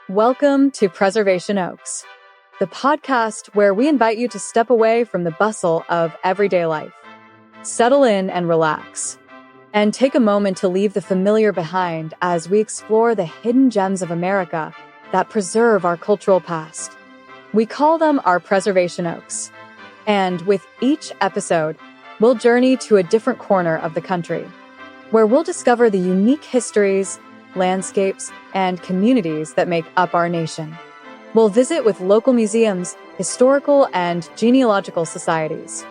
Welcome to Preservation Oaks, the podcast where we invite you to step away from the bustle of everyday life. Settle in and relax, and take a moment to leave the familiar behind as we explore the hidden gems of America that preserve our cultural past. We call them our Preservation Oaks, and with each episode, we'll journey to a different corner of the country, where we'll discover the unique histories, landscapes, and communities that make up our nation. We'll visit with local museums, historical and genealogical societies.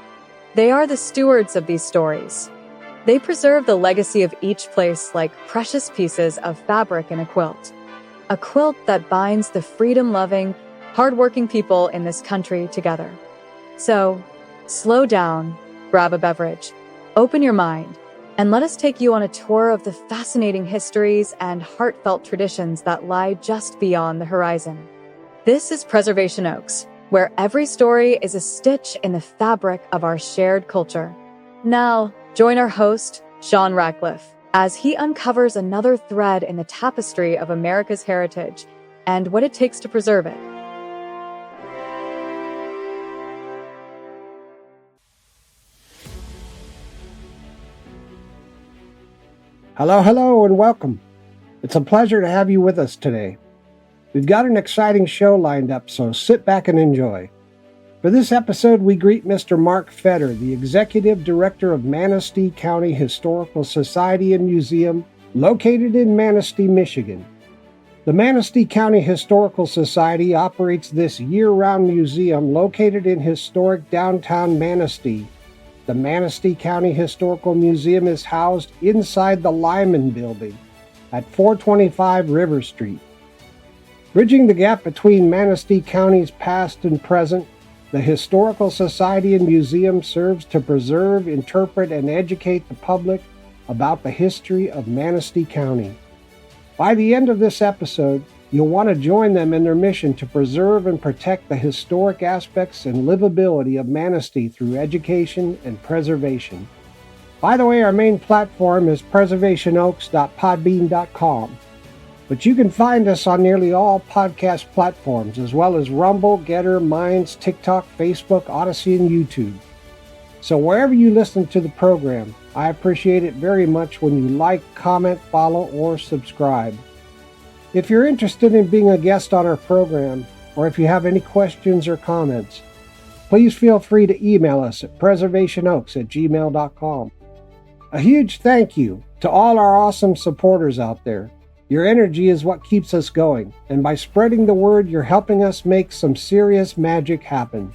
They are the stewards of these stories. They preserve the legacy of each place like precious pieces of fabric in a quilt that binds the freedom-loving, hardworking people in this country together. So, slow down, grab a beverage, open your mind, and let us take you on a tour of the fascinating histories and heartfelt traditions that lie just beyond the horizon. This is Preservation Oaks, where every story is a stitch in the fabric of our shared culture. Now, join our host, Sean Radcliff, as he uncovers another thread in the tapestry of America's heritage and what it takes to preserve it. Hello, and welcome. It's a pleasure to have you with us today. We've got an exciting show lined up, so sit back and enjoy. For this episode, we greet Mr. Mark Fetter, the Executive Director of Manistee County Historical Society and Museum, located in Manistee, Michigan. The Manistee County Historical Society operates this year-round museum located in historic downtown Manistee. The Manistee County Historical Museum is housed inside the Lyman Building at 425 River Street. Bridging the gap between Manistee County's past and present, the Historical Society and Museum serves to preserve, interpret, and educate the public about the history of Manistee County. By the end of this episode, you'll want to join them in their mission to preserve and protect the historic aspects and livability of Manistee through education and preservation. By the way, our main platform is preservationoaks.podbean.com, but you can find us on nearly all podcast platforms, as well as Rumble, Getter, Minds, TikTok, Facebook, Odyssey, and YouTube. So wherever you listen to the program, I appreciate it very much when you like, comment, follow, or subscribe. If you're interested in being a guest on our program, or if you have any questions or comments, please feel free to email us at preservationoaks@gmail.com. A huge thank you to all our awesome supporters out there. Your energy is what keeps us going, and by spreading the word, you're helping us make some serious magic happen.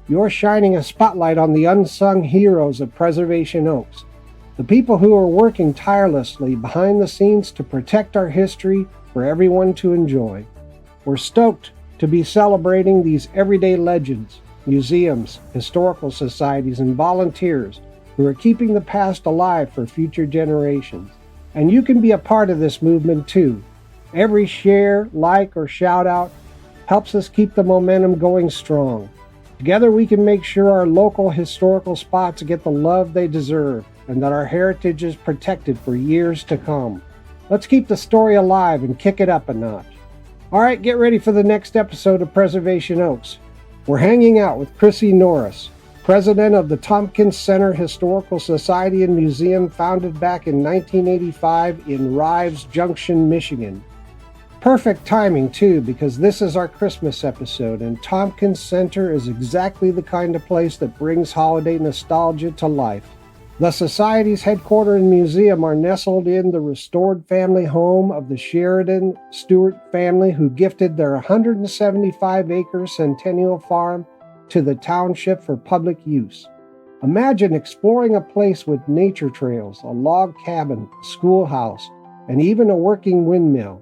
You're shining a spotlight on the unsung heroes of Preservation Oaks, the people who are working tirelessly behind the scenes to protect our history for everyone to enjoy. We're stoked to be celebrating these everyday legends, museums, historical societies, and volunteers who are keeping the past alive for future generations. And you can be a part of this movement too. Every share, like, or shout out helps us keep the momentum going strong. Together we can make sure our local historical spots get the love they deserve and that our heritage is protected for years to come. Let's keep the story alive and kick it up a notch. All right, get ready for the next episode of Preservation Oaks. We're hanging out with Chrissy Norris, president of the Tompkins Center Historical Society and Museum, founded back in 1985 in Rives Junction, Michigan. Perfect timing, too, because this is our Christmas episode, and Tompkins Center is exactly the kind of place that brings holiday nostalgia to life. The Society's headquarters and museum are nestled in the restored family home of the Sheridan Stewart family, who gifted their 175-acre Centennial Farm to the township for public use. Imagine exploring a place with nature trails, a log cabin, a schoolhouse, and even a working windmill.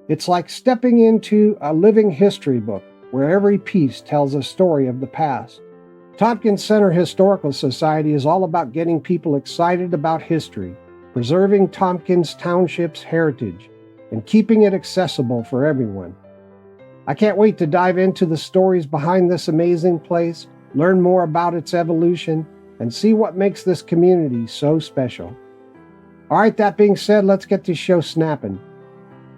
It's like stepping into a living history book where every piece tells a story of the past. Tompkins Center Historical Society is all about getting people excited about history, preserving Tompkins Township's heritage, and keeping it accessible for everyone. I can't wait to dive into the stories behind this amazing place, learn more about its evolution, and see what makes this community so special. All right, that being said, let's get this show snapping.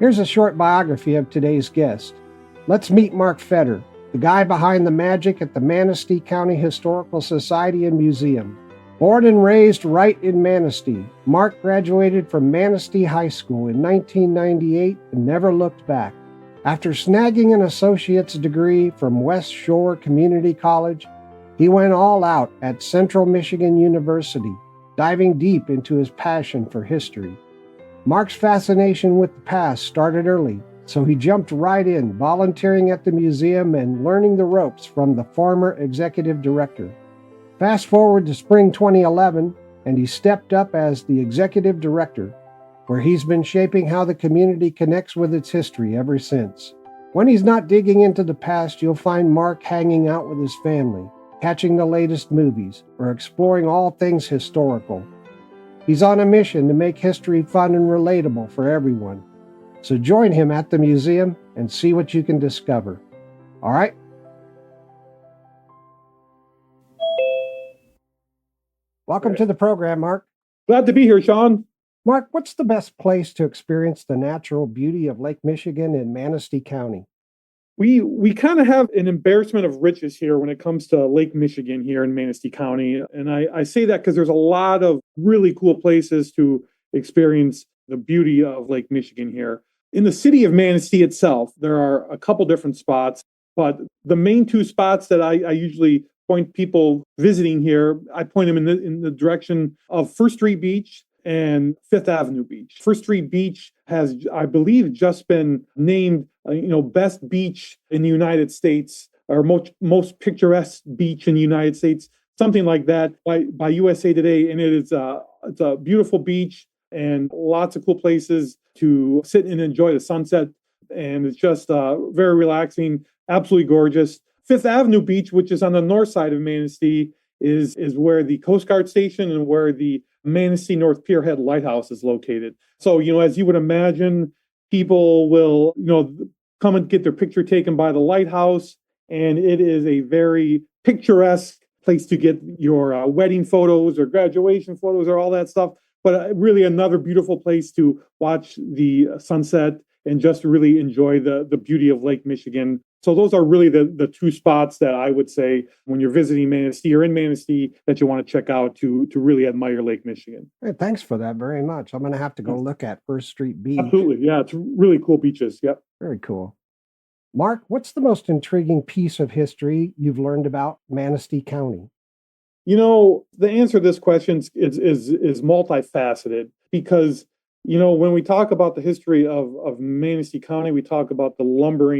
Here's a short biography of today's guest. Let's meet Mark Fetter, the guy behind the magic at the Manistee County Historical Society and Museum. Born and raised right in Manistee, Mark graduated from Manistee High School in 1998 and never looked back. After snagging an associate's degree from West Shore Community College, he went all out at Central Michigan University, diving deep into his passion for history. Mark's fascination with the past started early, so he jumped right in, volunteering at the museum and learning the ropes from the former executive director. Fast forward to spring 2011, and he stepped up as the executive director, where he's been shaping how the community connects with its history ever since. When he's not digging into the past, you'll find Mark hanging out with his family, catching the latest movies, or exploring all things historical. He's on a mission to make history fun and relatable for everyone. So join him at the museum and see what you can discover. All right? Welcome to the program, Mark. Glad to be here, Sean. Mark, what's the best place to experience the natural beauty of Lake Michigan in Manistee County? We kind of have an embarrassment of riches here when it comes to Lake Michigan here in Manistee County. And I say that because there's a lot of really cool places to experience the beauty of Lake Michigan here. In the city of Manistee itself, there are a couple different spots, but the main two spots that I usually point people visiting here, I point them in the direction of First Street Beach and Fifth Avenue Beach. First Street Beach has, I believe, just been named, best beach in the United States, or most picturesque beach in the United States, something like that, by USA Today. And it's a beautiful beach and lots of cool places to sit and enjoy the sunset. And it's just very relaxing, absolutely gorgeous. Fifth Avenue Beach, which is on the north side of Manistee, is where the Coast Guard station and where the Manistee North Pierhead Lighthouse is located. So, as you would imagine, people will, come and get their picture taken by the lighthouse. And it is a very picturesque place to get your wedding photos or graduation photos or all that stuff. But really another beautiful place to watch the sunset and just really enjoy the beauty of Lake Michigan. So those are really the two spots that I would say when you're visiting Manistee or in Manistee that you want to check out to really admire Lake Michigan. Hey, thanks for that very much. I'm going to have to go look at First Street Beach. Absolutely. Yeah, it's really cool beaches. Yep. Very cool. Mark, what's the most intriguing piece of history you've learned about Manistee County? The answer to this question is multifaceted because, when we talk about the history of Manistee County, we talk about the lumber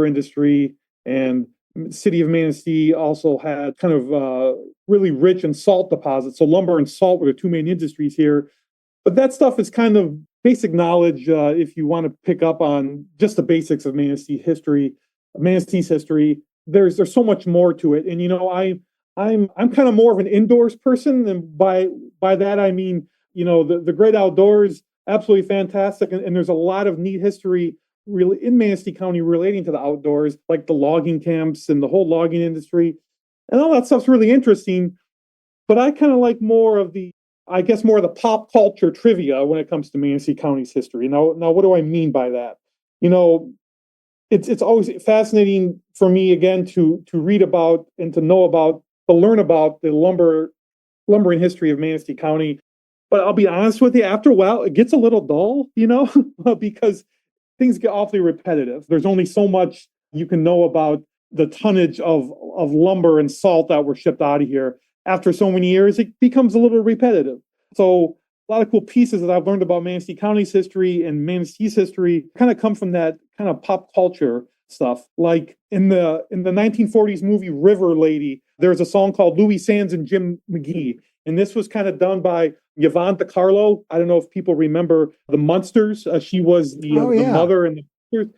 industry, and the city of Manistee also had kind of really rich in salt deposits. So lumber and salt were the two main industries here. But that stuff is kind of basic knowledge if you want to pick up on just the basics of Manistee's history. There's so much more to it. And I'm kind of more of an indoors person, and by that I mean, the great outdoors, absolutely fantastic. And there's a lot of neat history really in Manistee County relating to the outdoors, like the logging camps and the whole logging industry. And all that stuff's really interesting. But I kind of like more of the pop culture trivia when it comes to Manistee County's history. Now what do I mean by that? It's always fascinating for me, again, to read about and to learn about the lumbering history of Manistee County. But I'll be honest with you, after a while, it gets a little dull, because things get awfully repetitive. There's only so much you can know about the tonnage of lumber and salt that were shipped out of here. After so many years, it becomes a little repetitive. So a lot of cool pieces that I've learned about Manistee County's history and Manistee's history kind of come from that kind of pop culture stuff. Like in the 1940s movie River Lady, there's a song called Louis Sands and Jim McGee. And this was kind of done by Yvonne DiCarlo. I don't know if people remember the Munsters. She was the mother in the Munsters.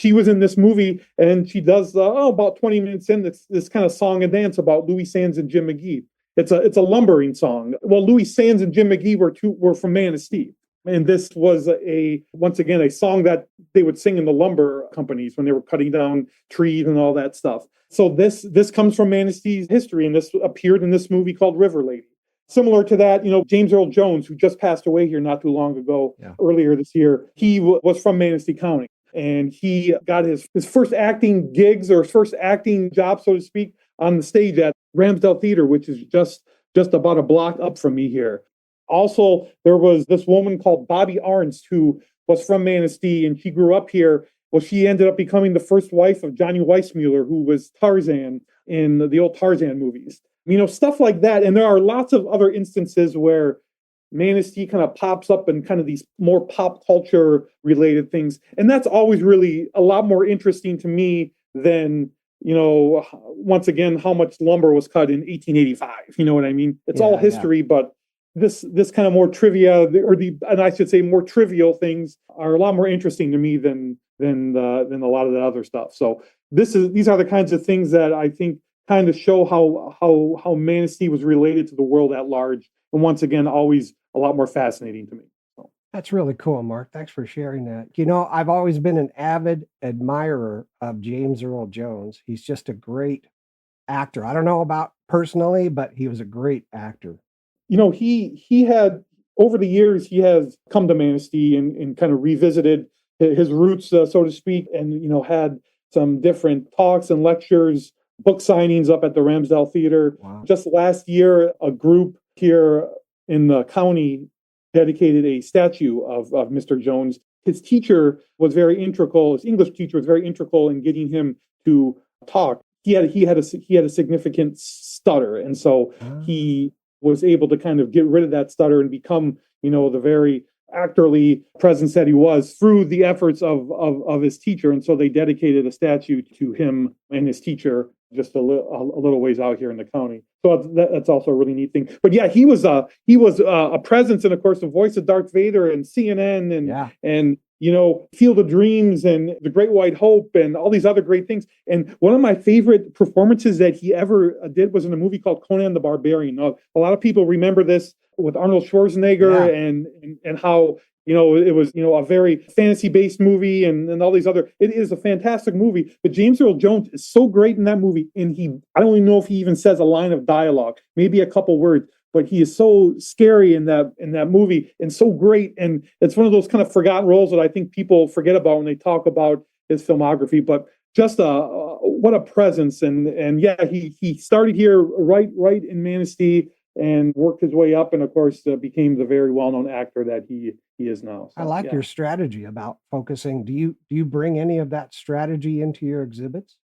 She was in this movie, and she does about 20 minutes in this kind of song and dance about Louis Sands and Jim McGee. It's a lumbering song. Well, Louis Sands and Jim McGee were from Manistee. And this was once again a song that they would sing in the lumber companies when they were cutting down trees and all that stuff. So this comes from Manistee's history, and this appeared in this movie called River Lady. similar to that, James Earl Jones, who just passed away here not too long ago, earlier this year, he was from Manistee County. And he got his first acting gigs or his first acting job, so to speak, on the stage at Ramsdale Theater, which is just about a block up from me here. Also, there was this woman called Bobby Arnst who was from Manistee, and she grew up here. Well, she ended up becoming the first wife of Johnny Weissmuller, who was Tarzan in the old Tarzan movies. Stuff like that. And there are lots of other instances where Manistee kind of pops up in kind of these more pop culture related things. And that's always really a lot more interesting to me than, once again, how much lumber was cut in 1885. You know what I mean? It's all history, but this kind of more trivia, and I should say more trivial things are a lot more interesting to me than a lot of the other stuff. So these are the kinds of things that I think kind of show how Manistee was related to the world at large. And once again, always a lot more fascinating to me. So. That's really cool, Mark. Thanks for sharing that. I've always been an avid admirer of James Earl Jones. He's just a great actor. I don't know about personally, but he was a great actor. He had, over the years, he has come to Manistee and kind of revisited his roots, so to speak, and, had some different talks and lectures, book signings up at the Ramsdale Theater. Wow. Just last year, a group here in the county dedicated a statue of Mr. Jones. His teacher was very integral. His English teacher was very integral in getting him to talk. He had a significant stutter, and so he was able to kind of get rid of that stutter and become, the very actorly presence that he was through the efforts of his teacher. And so they dedicated a statue to him and his teacher just a little ways out here in the county. So that's also a really neat thing. But yeah, he was a presence, and of course the voice of Darth Vader and CNN and Field of Dreams and The Great White Hope and all these other great things. And one of my favorite performances that he ever did was in a movie called Conan the Barbarian. Now, a lot of people remember this with Arnold Schwarzenegger and how it was a very fantasy-based movie and all these other. It is a fantastic movie, but James Earl Jones is so great in that movie, and I don't even know if he even says a line of dialogue, maybe a couple words, but he is so scary in that movie and so great, and it's one of those kind of forgotten roles that I think people forget about when they talk about his filmography. But just what a presence, and yeah, he started here right in Manistee and worked his way up, and of course became the very well-known actor that he is now. So, I like your strategy about focusing. Do you bring any of that strategy into your exhibits?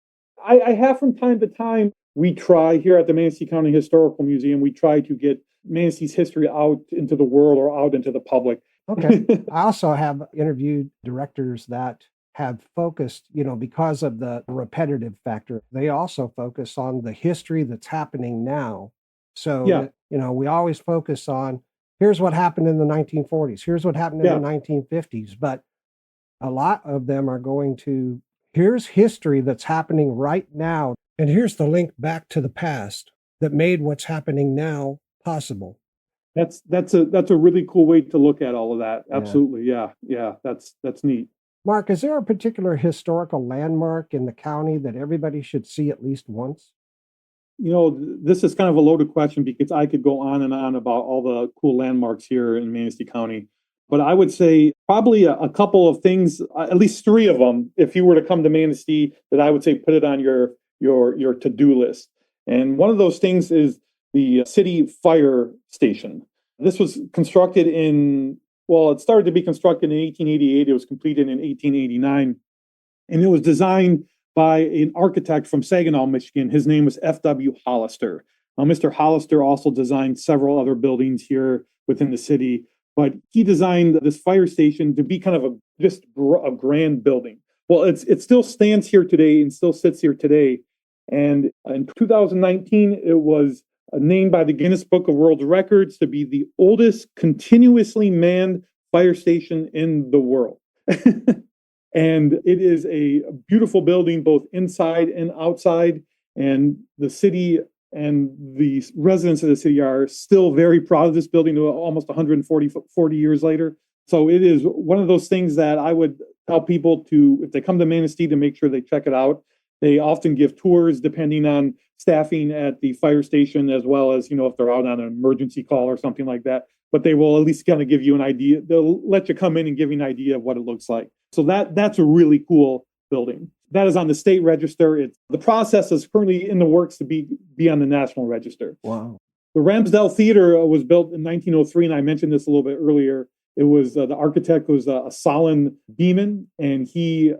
I have from time to time. We try here at the Manistee County Historical Museum, we try to get Manistee's history out into the world or out into the public. Okay. I also have interviewed directors that have focused, because of the repetitive factor, they also focus on the history that's happening now. So, we always focus on, here's what happened in the 1940s, here's what happened in the 1950s, but a lot of them are going to, here's history that's happening right now, and here's the link back to the past that made what's happening now possible. That's a really cool way to look at all of that. Absolutely. Yeah. That's neat. Mark, is there a particular historical landmark in the county that everybody should see at least once? This is kind of a loaded question because I could go on and on about all the cool landmarks here in Manistee County. But I would say probably a couple of things, at least three of them, if you were to come to Manistee, that I would say put it on your to-do list. And one of those things is the city fire station. This was constructed it started to be constructed in 1888. It was completed in 1889. And it was designed by an architect from Saginaw, Michigan. His name was F.W. Hollister. Mr. Hollister also designed several other buildings here within the city, but he designed this fire station to be kind of a grand building. Well, it still stands here today and still sits here today. And in 2019, it was named by the Guinness Book of World Records to be the oldest continuously manned fire station in the world. And it is a beautiful building, both inside and outside. And the city and the residents of the city are still very proud of this building almost 140 years later. So it is one of those things that I would tell people to, if they come to Manistee, to make sure they check it out. They often give tours depending on staffing at the fire station, as well as, if they're out on an emergency call or something like that. But they will at least kind of give you an idea. They'll let you come in and give you an idea of what it looks like. So that's a really cool building. That is on the state register. The process is currently in the works to be on the national register. Wow. The Ramsdell Theater was built in 1903, and I mentioned this a little bit earlier. It was the architect was Solon Beeman, and he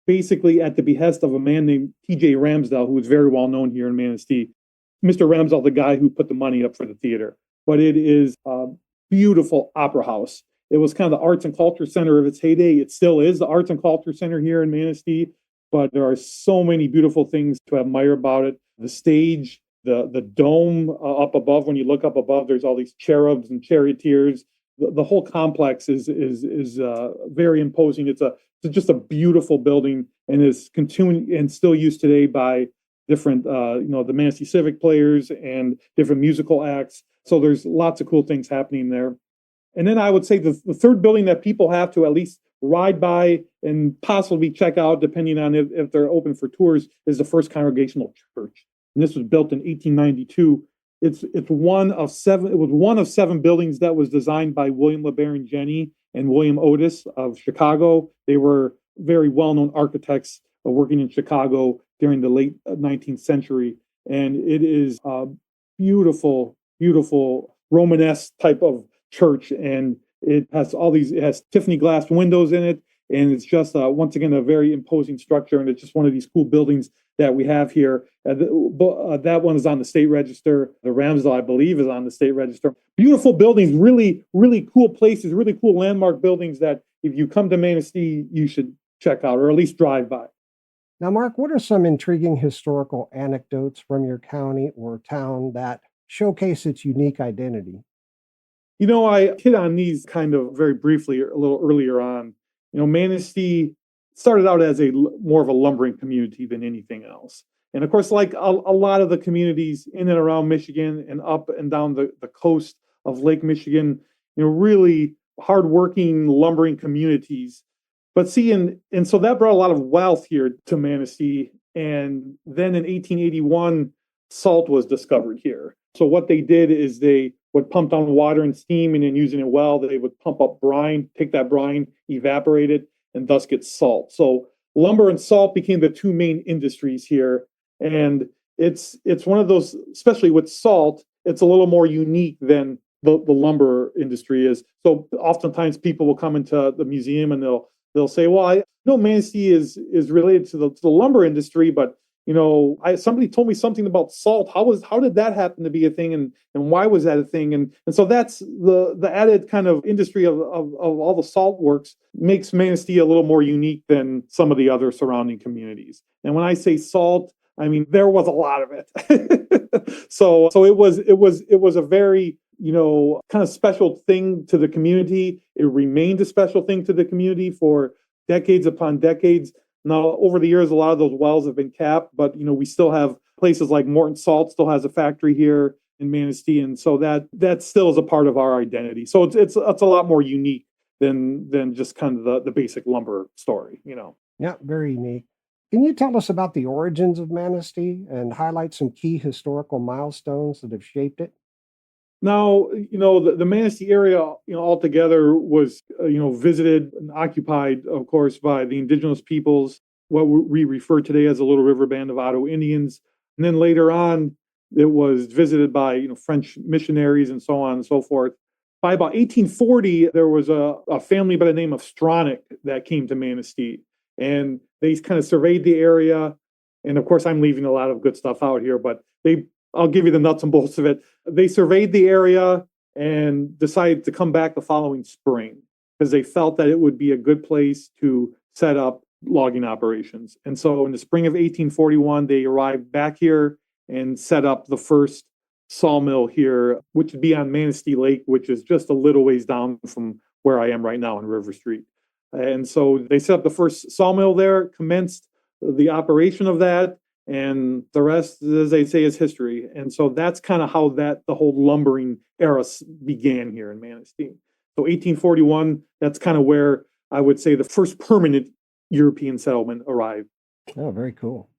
basically, at the behest of a man named T.J. Ramsdell, who was very well known here in Manistee. Mr. Ramsdell, the guy who put the money up for the theater. But it is a beautiful opera house. It was kind of the arts and culture center of its heyday. It still is the arts and culture center here in Manistee, but there are so many beautiful things to admire about it. The stage, the dome up above, when you look up above, there's all these cherubs and charioteers. The whole complex is very imposing. It's just a beautiful building, and is continuing and still used today by different, the Manistee Civic players and different musical acts. So there's lots of cool things happening there. And then I would say the third building that people have to at least ride by and possibly check out, depending on if they're open for tours, is the First Congregational Church. And this was built in 1892. It's one of seven. It was one of seven buildings that was designed by William LeBaron Jenney and William Otis of Chicago. They were very well-known architects working in Chicago during the late 19th century. And it is a beautiful, beautiful Romanesque type of church. And it has Tiffany glass windows in it. And it's just, once again, a very imposing structure. And it's just one of these cool buildings that we have here. That one is on the state register. The Ramsdell, I believe, is on the state register. Beautiful buildings, really, really cool places, really cool landmark buildings that if you come to Manistee, you should check out, or at least drive by. Now, Mark, what are some intriguing historical anecdotes from your county or town that showcase its unique identity? I hit on these kind of very briefly a little earlier on. Manistee started out as more of a lumbering community than anything else. And of course, like a lot of the communities in and around Michigan and up and down the coast of Lake Michigan, really hardworking lumbering communities. But see, and so that brought a lot of wealth here to Manistee. And then in 1881, salt was discovered here. So what they did is they would pump down water and steam, and then using it well, they would pump up brine, take that brine, evaporate it, and thus get salt. So lumber and salt became the two main industries here. And it's one of those, especially with salt, it's a little more unique than the lumber industry is. So oftentimes people will come into the museum and they'll say, well, I know Manistee is related to the lumber industry, but somebody told me something about salt. How did that happen to be a thing, and why was that a thing? And so that's the added kind of industry of all the salt works makes Manistee a little more unique than some of the other surrounding communities. And when I say salt, I mean there was a lot of it. so it was a very kind of special thing to the community. It remained a special thing to the community for decades upon decades. Now, over the years, a lot of those wells have been capped, but we still have places like Morton Salt still has a factory here in Manistee, and so that still is a part of our identity. So it's a lot more unique than just kind of the basic lumber story. Yeah, very unique. Can you tell us about the origins of Manistee and highlight some key historical milestones that have shaped it? Now, the Manistee area, altogether was, visited and occupied, of course, by the indigenous peoples, what we refer today as the Little River Band of Ottawa Indians. And then later on, it was visited by, French missionaries and so on and so forth. By about 1840, there was a family by the name of Stronach that came to Manistee. And they kind of surveyed the area. And of course, I'm leaving a lot of good stuff out here, but I'll give you the nuts and bolts of it. They surveyed the area and decided to come back the following spring because they felt that it would be a good place to set up logging operations. And so in the spring of 1841, they arrived back here and set up the first sawmill here, which would be on Manistee Lake, which is just a little ways down from where I am right now on River Street. And so they set up the first sawmill there, commenced the operation of that. And the rest, as they say, is history. And so that's kind of how the whole lumbering era began here in Manistee. So 1841, that's kind of where I would say the first permanent European settlement arrived. Oh, very cool.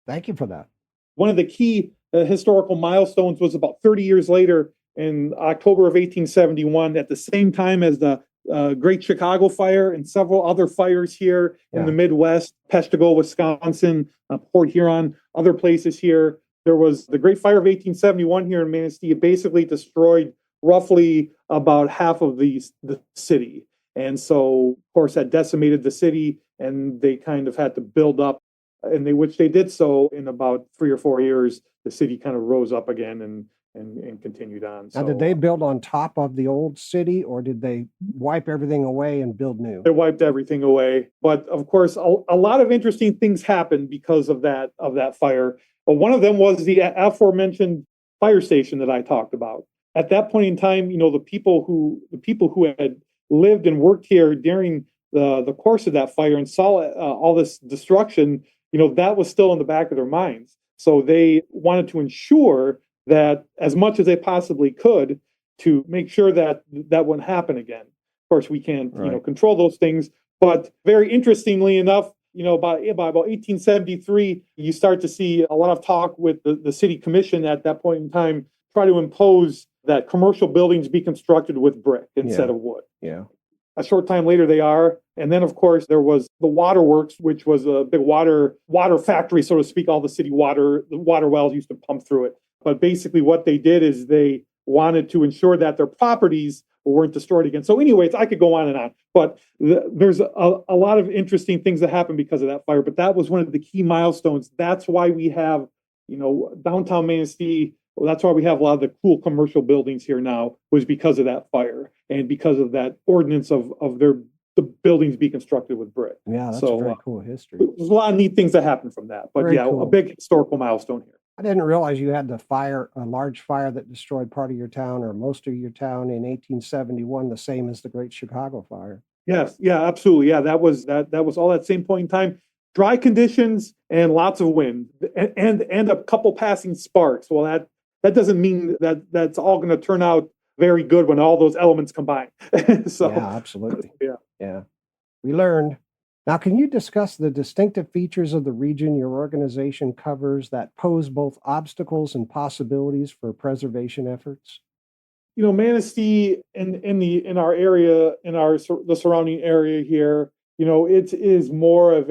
Thank you for that. One of the key historical milestones was about 30 years later in October of 1871, at the same time as the Great Chicago Fire and several other fires here in the Midwest, Peshtigo, Wisconsin, Port Huron, other places here. There was the Great Fire of 1871 here in Manistee. It basically destroyed roughly about half of the city. And so, of course, that decimated the city, and they kind of had to build up, which they did so in about 3 or 4 years. The city kind of rose up again and continued on. Now, did they build on top of the old city, or did they wipe everything away and build new? They wiped everything away. But of course, a lot of interesting things happened because of that fire. But one of them was the aforementioned fire station that I talked about. At that point in time, the people who had lived and worked here during the course of that fire and saw all this destruction, that was still in the back of their minds. So they wanted to ensure that as much as they possibly could to make sure that wouldn't happen again. Of course, we can't, control those things. But very interestingly enough, about 1873, you start to see a lot of talk with the city commission at that point in time, try to impose that commercial buildings be constructed with brick instead of wood. Yeah. A short time later, they are. And then, of course, there was the waterworks, which was a big water factory, so to speak. All the city the water wells used to pump through it. But basically what they did is they wanted to ensure that their properties weren't destroyed again. So anyways, I could go on and on. But there's a lot of interesting things that happened because of that fire. But that was one of the key milestones. That's why we have, downtown Manistee. Well, that's why we have a lot of the cool commercial buildings here now, was because of that fire and because of that ordinance of the buildings be constructed with brick. Yeah, that's a very cool history. There's a lot of neat things that happened from that. But very cool. A big historical milestone here. I didn't realize you had a large fire that destroyed part of your town or most of your town in 1871, the same as the Great Chicago Fire. Yes, yeah, absolutely. Yeah, that was all at the same point in time. Dry conditions and lots of wind and a couple passing sparks. Well, that doesn't mean that's all going to turn out very good when all those elements combine. So, yeah, absolutely. Yeah. We learned. Now, can you discuss the distinctive features of the region your organization covers that pose both obstacles and possibilities for preservation efforts? Manistee in our area, the surrounding area here, it is more of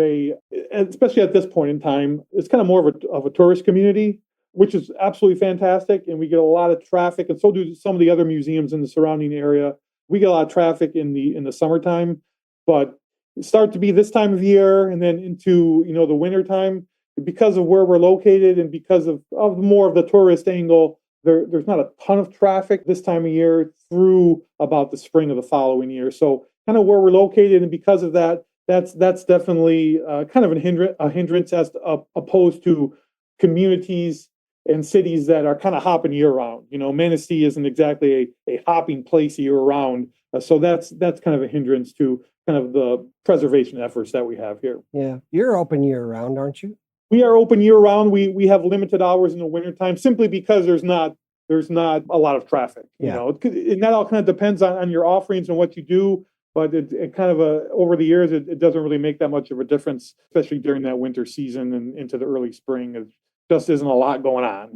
especially at this point in time, it's kind of more of a tourist community, which is absolutely fantastic. And we get a lot of traffic, and so do some of the other museums in the surrounding area. We get a lot of traffic in the summertime, but it starts to be this time of year and then into, the winter time, because of where we're located and because of more of the tourist angle, there's not a ton of traffic this time of year through about the spring of the following year. So kind of where we're located, and because of that, that's definitely kind of a hindrance as opposed to communities and cities that are kind of hopping year round. Manistee isn't exactly a hopping place year round. So that's kind of a hindrance to kind of the preservation efforts that we have here. Yeah. You're open year round, aren't you? We are open year round. We have limited hours in the wintertime simply because there's not a lot of traffic. And that all kind of depends on your offerings and what you do. But it kind of over the years, it doesn't really make that much of a difference, especially during that winter season and into the early spring. It just isn't a lot going on,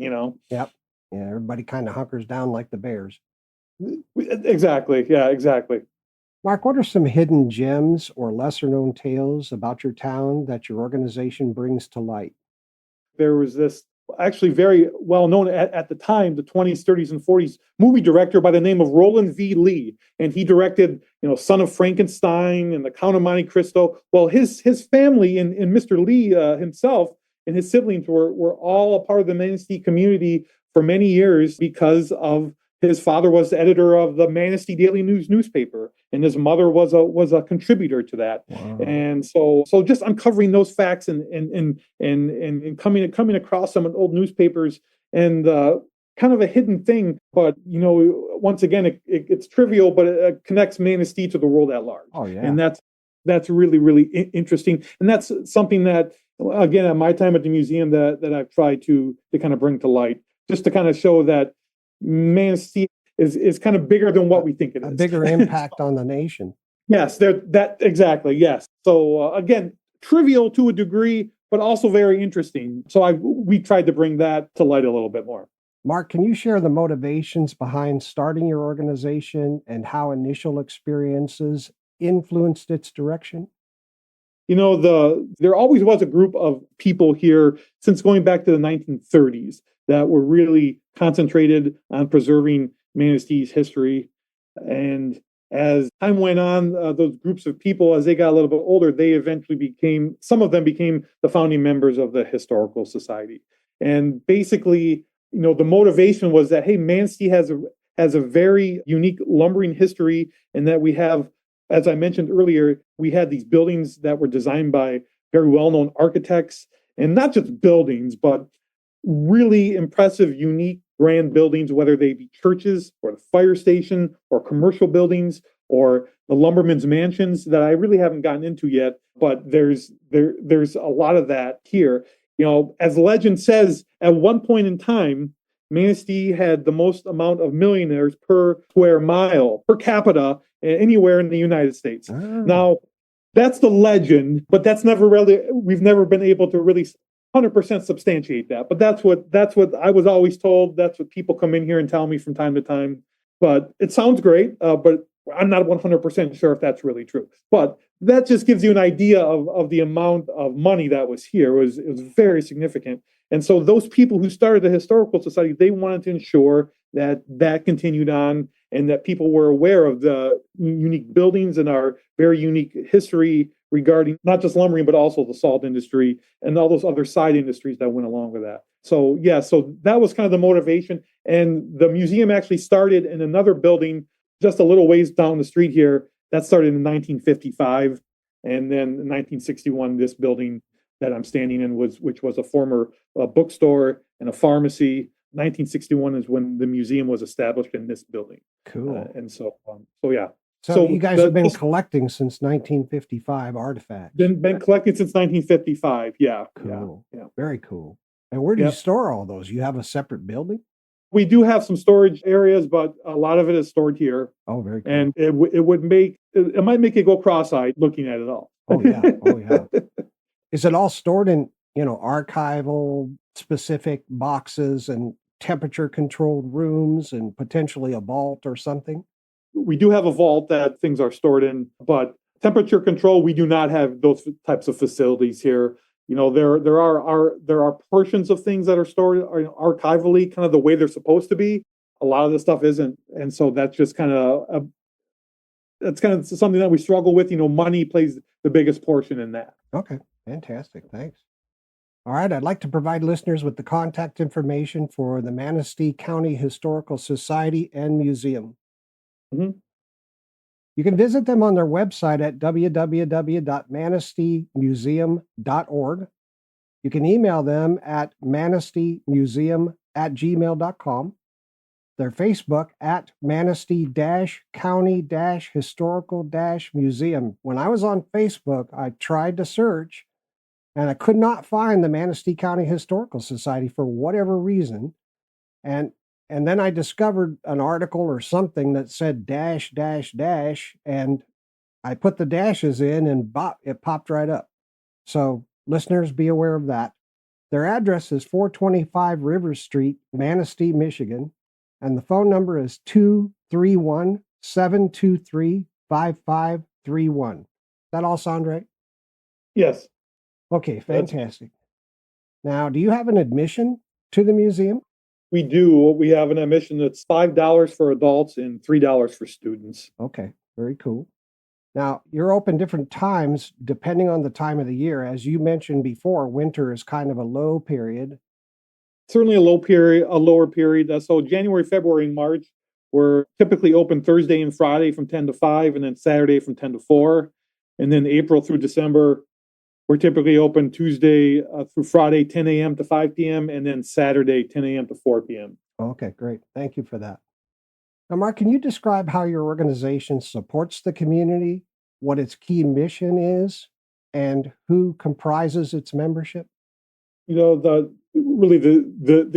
Yep. Yeah, everybody kind of hunkers down like the bears. Exactly. Yeah, exactly. Mark, what are some hidden gems or lesser known tales about your town that your organization brings to light? There was this actually very well known at the time, the 20s, 30s, and 40s, movie director by the name of Roland V. Lee. And he directed, Son of Frankenstein and The Count of Monte Cristo. Well, his family and Mr. Lee himself and his siblings were all a part of the Manistee community for many years because of his father was the editor of the Manistee Daily News newspaper, and his mother was a contributor to that. Wow. And so just uncovering those facts and coming across some old newspapers and kind of a hidden thing, but once again, it's trivial, but it connects Manistee to the world at large. Oh yeah, and that's really, really interesting, and that's something that, again, at my time at the museum, that I've tried to kind of bring to light, just to kind of show that Manistee is kind of bigger than what we think it is. A bigger impact on the nation. Yes, exactly. Yes. So again, trivial to a degree, but also very interesting. So we tried to bring that to light a little bit more. Mark, can you share the motivations behind starting your organization and how initial experiences influenced its direction? There always was a group of people here since going back to the 1930s that were really concentrated on preserving Manistee's history. And as time went on, those groups of people, as they got a little bit older, they eventually some of them became the founding members of the Historical Society. And basically, the motivation was that, hey, Manistee has a very unique lumbering history, and that we have, as I mentioned earlier, we had these buildings that were designed by very well-known architects, and not just buildings, but really impressive, unique, grand buildings, whether they be churches or the fire station or commercial buildings or the lumbermen's mansions that I really haven't gotten into yet. But there's a lot of that here. As legend says, at one point in time, Manistee had the most amount of millionaires per square mile, per capita, anywhere in the United States. Now, that's the legend, but we've never been able to really 100% substantiate that. But that's what I was always told. That's what people come in here and tell me from time to time. But it sounds great, but I'm not 100% sure if that's really true. But that just gives you an idea of the amount of money that was here. It was very significant. And so those people who started the Historical Society, they wanted to ensure that continued on, and that people were aware of the unique buildings and our very unique history regarding not just lumbering, but also the salt industry and all those other side industries that went along with that. So that was kind of the motivation. And the museum actually started in another building just a little ways down the street here. That started in 1955. And then in 1961, this building that I'm standing in which was a former bookstore and a pharmacy. 1961 is when the museum was established in this building. Cool. So you guys have been collecting since 1955 artifacts. Been collecting since 1955. Yeah. Cool. Yeah. Very cool. And where do you store all those? You have a separate building? We do have some storage areas, but a lot of it is stored here. Oh, very cool. And it might make you go cross-eyed looking at it all. Oh yeah. Is it all stored in, archival specific boxes and temperature controlled rooms and potentially a vault or something? We do have a vault that things are stored in, but temperature control, we do not have those types of facilities here. There are portions of things that are stored archivally, kind of the way they're supposed to be. A lot of the stuff isn't, and so that's just that's kind of something that we struggle with. Money plays the biggest portion in that. Okay, fantastic, thanks. All right, I'd like to provide listeners with the contact information for the Manistee County Historical Society and Museum. Mm-hmm. You can visit them on their website at www.manisteemuseum.org. You can email them at manisteemuseum@gmail.com. Their Facebook at Manistee-County-Historical-Museum. When I was on Facebook, I tried to search and I could not find the Manistee County Historical Society for whatever reason. And then I discovered an article or something that said -- and I put the dashes in and it popped right up. So listeners, be aware of that. Their address is 425 River Street, Manistee, Michigan. And the phone number is 231-723-5531. That all sound right? Yes. Okay, fantastic. Now, do you have an admission to the museum? We do. We have an admission that's $5 for adults and $3 for students. Okay, very cool. Now, you're open different times depending on the time of the year. As you mentioned before, winter is kind of a low period. Certainly a lower period. So January, February, and March, we're typically open Thursday and Friday from 10 to 5, and then Saturday from 10 to 4. And then April through December, we're typically open Tuesday through Friday, 10 a.m. to 5 p.m., and then Saturday, 10 a.m. to 4 p.m. Okay, great. Thank you for that. Now, Mark, can you describe how your organization supports the community, what its key mission is, and who comprises its membership? The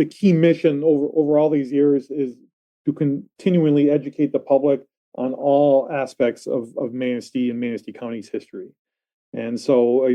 key mission over all these years is to continually educate the public on all aspects of Manistee and Manistee County's history. And so,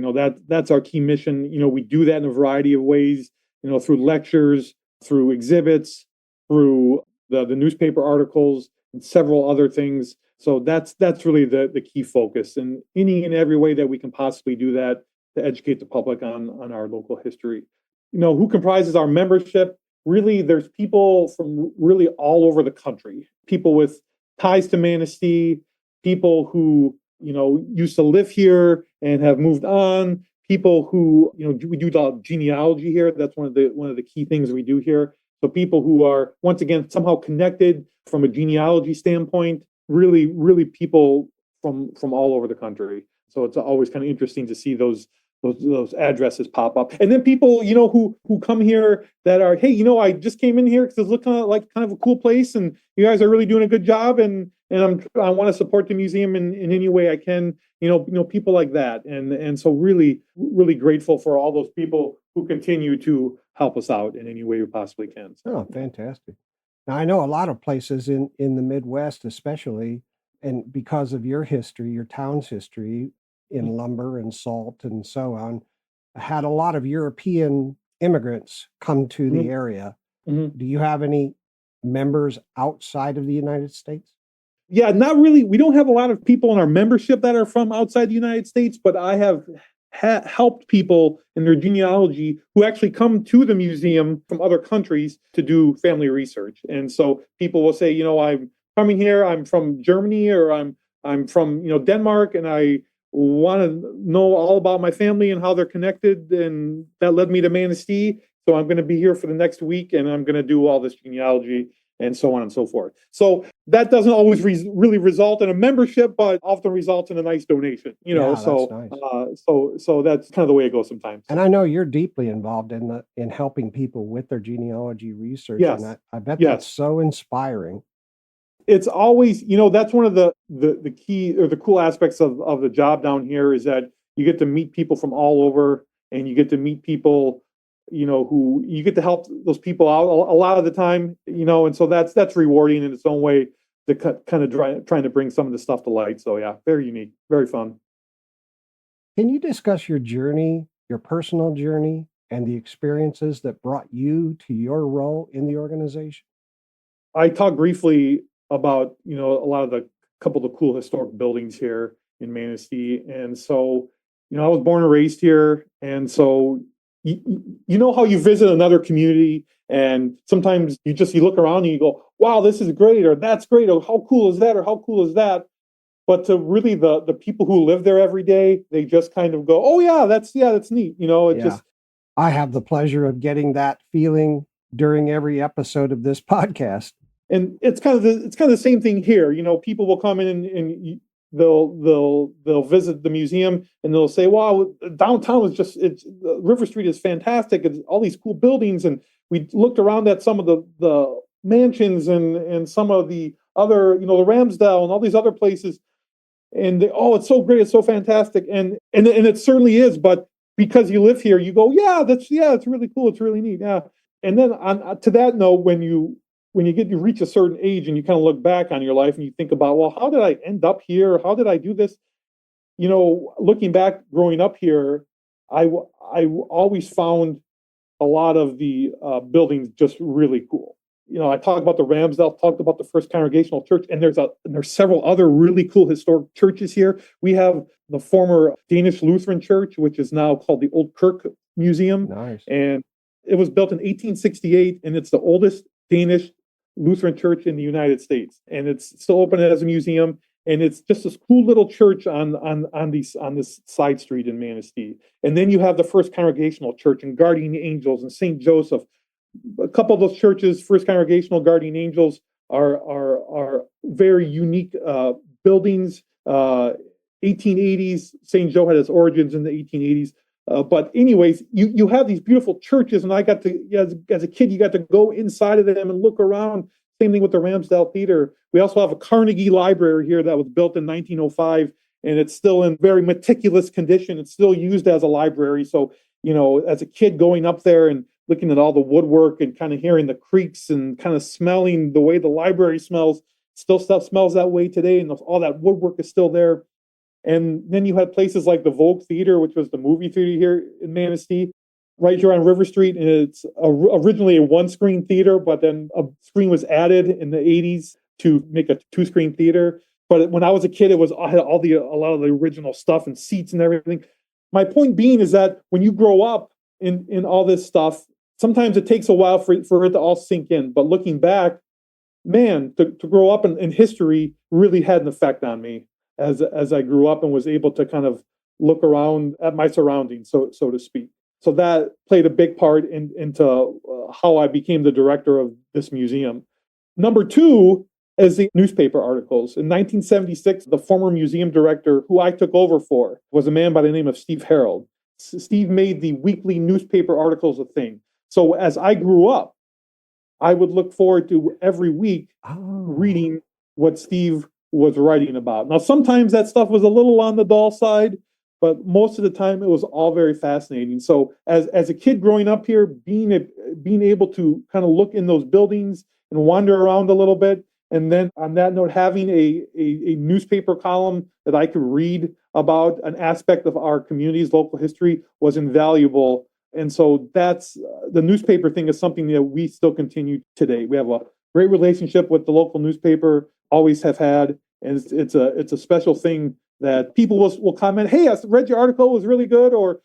that's our key mission. We do that in a variety of ways, through lectures, through exhibits, through the newspaper articles, and several other things. So that's really the key focus, and any and every way that we can possibly do that to educate the public on our local history. Who comprises our membership? Really, there's people from really all over the country, people with ties to Manistee, people who, used to live here and have moved on, people who, we do the genealogy here. That's one of the key things we do here. So people who are, once again, somehow connected from a genealogy standpoint, really, really people from all over the country. So it's always kind of interesting to see those addresses pop up. And then people, who come here that are, hey, I just came in here because it's looking like kind of a cool place, and you guys are really doing a good job, and I want to support the museum in any way I can. People like that, and so really, really grateful for all those people who continue to help us out in any way we possibly can. Oh, fantastic! Now I know a lot of places in the Midwest, especially, and because of your history, your town's history in lumber and salt and so on, had a lot of European immigrants come to the area. Do you have any members outside of the United States? Yeah, not really. We don't have a lot of people in our membership that are from outside the United States, but I have helped people in their genealogy who actually come to the museum from other countries to do family research. And so people will say, I'm coming here, I'm from Germany, or I'm from, Denmark, and I want to know all about my family and how they're connected, and that led me to Manistee. So I'm going to be here for the next week, and I'm going to do all this genealogy and so on and so forth. So that doesn't always really result in a membership, but often results in a nice donation. So nice. So that's kind of the way it goes sometimes. And I know you're deeply involved in helping people with their genealogy research. Yes. And I bet that's so inspiring. It's always, that's one of the key or the cool aspects of the job down here, is that you get to meet people from all over, and you get to meet people, who you get to help those people out a lot of the time, and so that's rewarding in its own way, to kind of trying to bring some of the stuff to light. So yeah, very unique, very fun. Can you discuss your journey, your personal journey, and the experiences that brought you to your role in the organization? I talked briefly about, a lot of the couple of the cool historic buildings here in Manistee. And so, I was born and raised here. And so, you know how you visit another community, and sometimes you look around and you go, wow, this is great, or that's great, or how cool is that, or how cool is that? But to really the people who live there every day, they just kind of go, oh yeah, that's neat. I have the pleasure of getting that feeling during every episode of this podcast. And it's kind of the same thing here. People will come in and they'll visit the museum, and they'll say, "Wow, downtown is River Street is fantastic. It's all these cool buildings." And we looked around at some of the mansions and some of the other, the Ramsdale and all these other places, and it's so great, it's so fantastic, and it certainly is. But because you live here, you go, it's really cool, it's really neat, yeah. And then to that note, when you reach a certain age and you kind of look back on your life and you think about, well, how did I end up here? How did I do this? Looking back, growing up here, I always found a lot of the buildings just really cool. I talked about the Ramsdale, talked about the First Congregational Church, and there's several other really cool historic churches here. We have the former Danish Lutheran Church, which is now called the Old Kirk Museum. Nice. And it was built in 1868, and it's the oldest Danish Lutheran church in the United States, and it's still open as a museum. And it's just this cool little church on this side street in Manistee. And then you have the First Congregational Church and Guardian Angels and St. Joseph. A couple of those churches, First Congregational, Guardian Angels, are very unique buildings. 1880s. St. Joe had its origins in the 1880s. But anyways, you have these beautiful churches, and I got to, as a kid, you got to go inside of them and look around. Same thing with the Ramsdale Theater. We also have a Carnegie Library here that was built in 1905, and it's still in very meticulous condition. It's still used as a library. So, as a kid going up there and looking at all the woodwork and kind of hearing the creaks and kind of smelling the way the library smells, still stuff smells that way today, and all that woodwork is still there. And then you had places like the Vogue Theater, which was the movie theater here in Manistee, right here on River Street. And it's originally a one-screen theater, but then a screen was added in the 80s to make a two-screen theater. But when I was a kid, I had a lot of the original stuff and seats and everything. My point being is that when you grow up in all this stuff, sometimes it takes a while for it to all sink in. But looking back, man, to grow up in history really had an effect on me as I grew up and was able to kind of look around at my surroundings, so to speak. So that played a big part into how I became the director of this museum. Number two is the newspaper articles. In 1976, the former museum director who I took over for was a man by the name of Steve Harold. Steve made the weekly newspaper articles a thing. So as I grew up, I would look forward to every week reading what Steve was writing about. Now, sometimes that stuff was a little on the dull side, but most of the time it was all very fascinating. So as a kid growing up here, being able to kind of look in those buildings and wander around a little bit, and then on that note, having a newspaper column that I could read about an aspect of our community's local history was invaluable. And so that's the newspaper thing is something that we still continue today. We have a great relationship with the local newspaper, always have had, and it's a special thing that people will comment, hey, I read your article, it was really good, or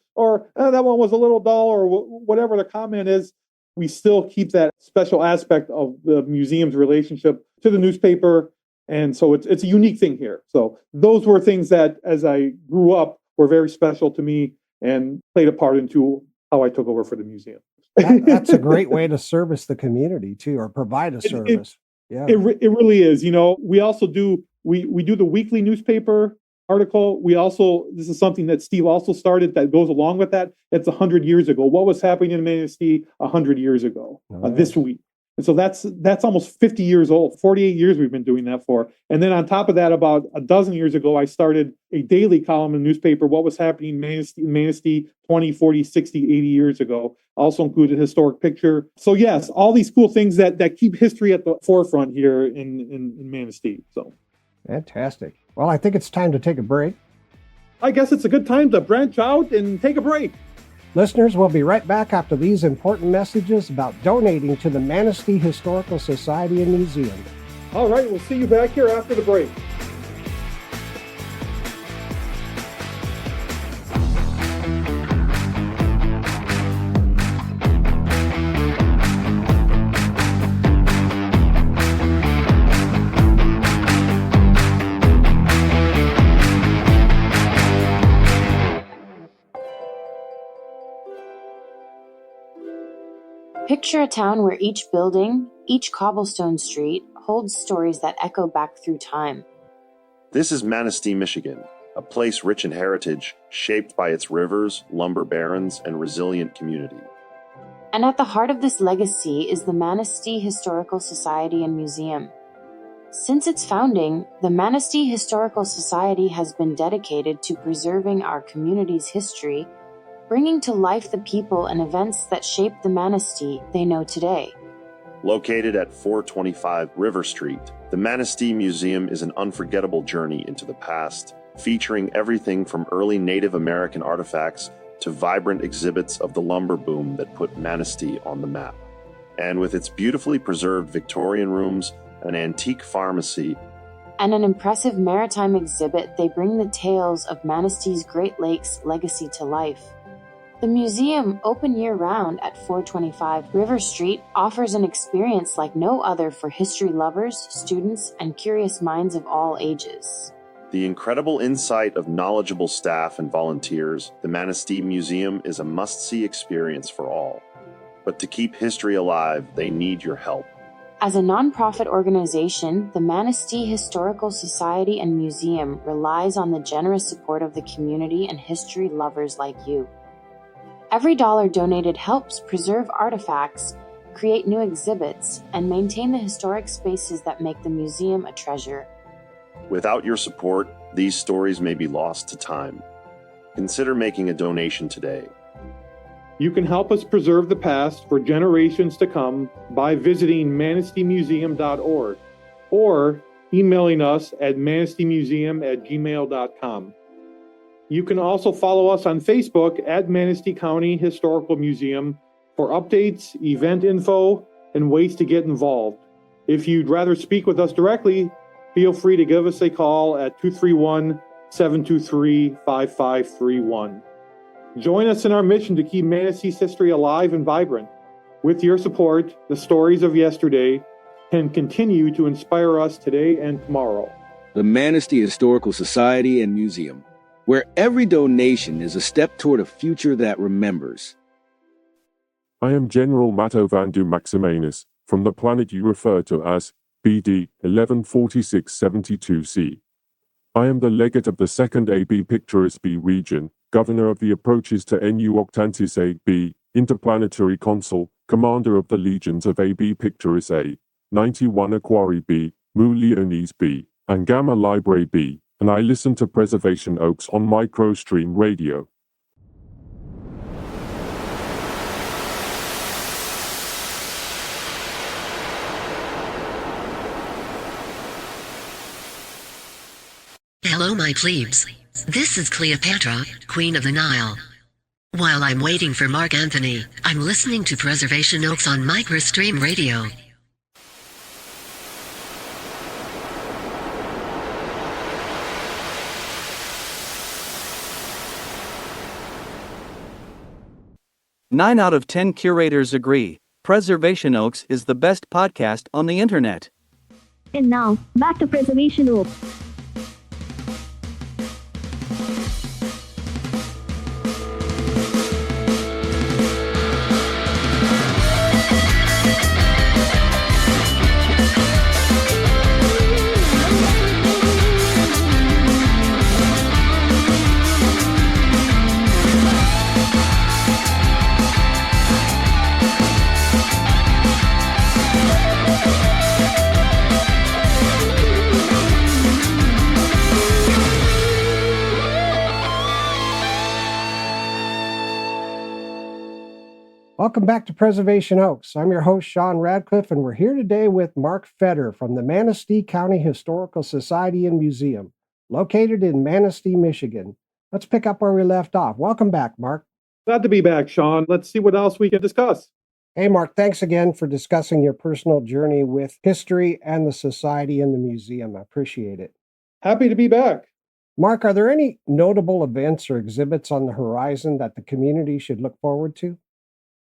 that one was a little dull, or whatever the comment is. We still keep that special aspect of the museum's relationship to the newspaper. And so it's a unique thing here. So those were things that, as I grew up, were very special to me and played a part into how I took over for the museum. That's a great way to service the community too, or provide a service. It really is. We also do, we do the weekly newspaper article. This is something that Steve also started that goes along with that. It's 100 years ago. What was happening in Manistee 100 years ago, this week? And so that's almost 50 years old. 48 years we've been doing that for. And then on top of that, about a dozen years ago, I started a daily column in the newspaper, what was happening in Manistee 20, 40, 60, 80 years ago. Also included a historic picture. So yes, all these cool things that keep history at the forefront here in Manistee. So fantastic. Well, I think it's time to take a break. I guess it's a good time to branch out and take a break. Listeners, we'll be right back after these important messages about donating to the Manistee Historical Society and Museum. All right, we'll see you back here after the break. Picture a town where each building, each cobblestone street, holds stories that echo back through time. This is Manistee, Michigan, a place rich in heritage, shaped by its rivers, lumber barons, and resilient community. And at the heart of this legacy is the Manistee Historical Society and Museum. Since its founding, the Manistee Historical Society has been dedicated to preserving our community's history, bringing to life the people and events that shaped the Manistee they know today. Located at 425 River Street, the Manistee Museum is an unforgettable journey into the past, featuring everything from early Native American artifacts to vibrant exhibits of the lumber boom that put Manistee on the map. And with its beautifully preserved Victorian rooms, an antique pharmacy, and an impressive maritime exhibit, they bring the tales of Manistee's Great Lakes legacy to life. The museum, open year-round at 425 River Street, offers an experience like no other for history lovers, students, and curious minds of all ages. The incredible insight of knowledgeable staff and volunteers, the Manistee Museum is a must-see experience for all. But to keep history alive, they need your help. As a nonprofit organization, the Manistee Historical Society and Museum relies on the generous support of the community and history lovers like you. Every dollar donated helps preserve artifacts, create new exhibits, and maintain the historic spaces that make the museum a treasure. Without your support, these stories may be lost to time. Consider making a donation today. You can help us preserve the past for generations to come by visiting manisteemuseum.org or emailing us at manisteemuseum@gmail.com. You can also follow us on Facebook at Manistee County Historical Museum for updates, event info, and ways to get involved. If you'd rather speak with us directly, feel free to give us a call at 231-723-5531. Join us in our mission to keep Manistee's history alive and vibrant. With your support, the stories of yesterday can continue to inspire us today and tomorrow. The Manistee Historical Society and Museum, where every donation is a step toward a future that remembers. I am General Matto Vandu Maximanus, from the planet you refer to as BD-114672C. I am the legate of the 2nd AB Picturis B region, governor of the approaches to NU Octantis A B, interplanetary consul, commander of the legions of AB Picturis A, 91 Aquari B, Mu Leonis B, and Gamma Librae B, and I listen to Preservation Oaks on Microstream Radio. Hello, my plebes. This is Cleopatra, Queen of the Nile. While I'm waiting for Mark Anthony, I'm listening to Preservation Oaks on Microstream Radio. Nine out of 10 curators agree, Preservation Oaks is the best podcast on the internet. And now, back to Preservation Oaks. Welcome back to Preservation Oaks. I'm your host, Sean Radcliff, and we're here today with Mark Fetter from the Manistee County Historical Society and Museum, located in Manistee, Michigan. Let's pick up where we left off. Welcome back, Mark. Glad to be back, Sean. Let's see what else we can discuss. Hey, Mark, thanks again for discussing your personal journey with history and the society and the museum. I appreciate it. Happy to be back. Mark, are there any notable events or exhibits on the horizon that the community should look forward to?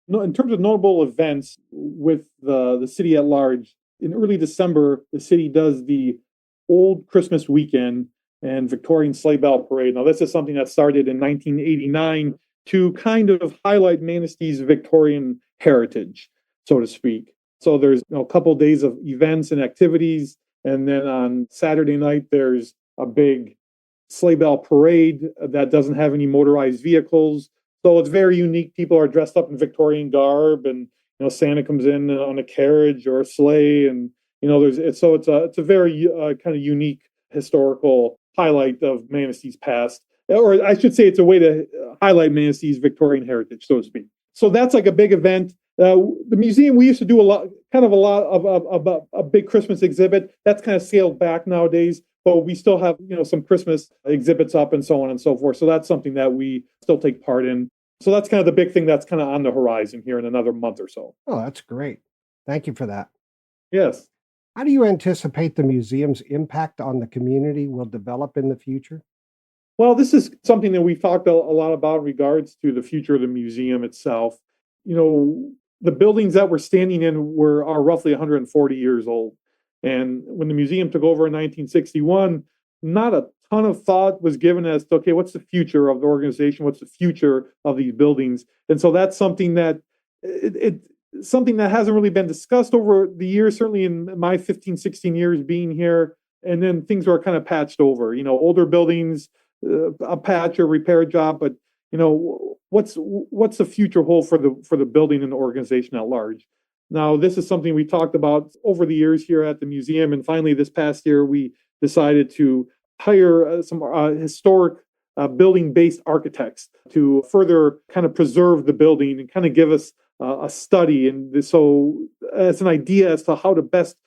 No, in terms of notable events with the city at large, in early December, the city does the Old Christmas Weekend and Victorian Sleigh Bell Parade. Now, this is something that started in 1989 to kind of highlight Manistee's Victorian heritage, so to speak. So there's a couple of days of events and activities, and then on Saturday night, there's a big sleigh bell parade that doesn't have any motorized vehicles. So it's very unique. People are dressed up in Victorian garb, and Santa comes in on a carriage or a sleigh, and it's a very kind of unique historical highlight of Manistee's past, or I should say, it's a way to highlight Manistee's Victorian heritage, so to speak. So that's like a big event. The museum, we used to do a lot of a big Christmas exhibit. That's kind of scaled back nowadays, but we still have some Christmas exhibits up and so on and so forth. So that's something that we still take part in. So that's kind of the big thing that's kind of on the horizon here in another month or so. Oh, that's great. Thank you for that. Yes. How do you anticipate the museum's impact on the community will develop in the future? Well, this is something that we've talked a lot about in regards to the future of the museum itself. The buildings that we're standing in are roughly 140 years old. And when the museum took over in 1961, not a ton of thought was given as to, okay, what's the future of the organization? What's the future of these buildings? And so that's something that something that hasn't really been discussed over the years, certainly in my 15, 16 years being here. And then things were kind of patched over, older buildings, a patch or repair job, but what's the future hold for the building and the organization at large? Now, this is something we talked about over the years here at the museum, and finally this past year we decided to hire some historic building-based architects to further kind of preserve the building and kind of give us a study, and so as an idea as to how to best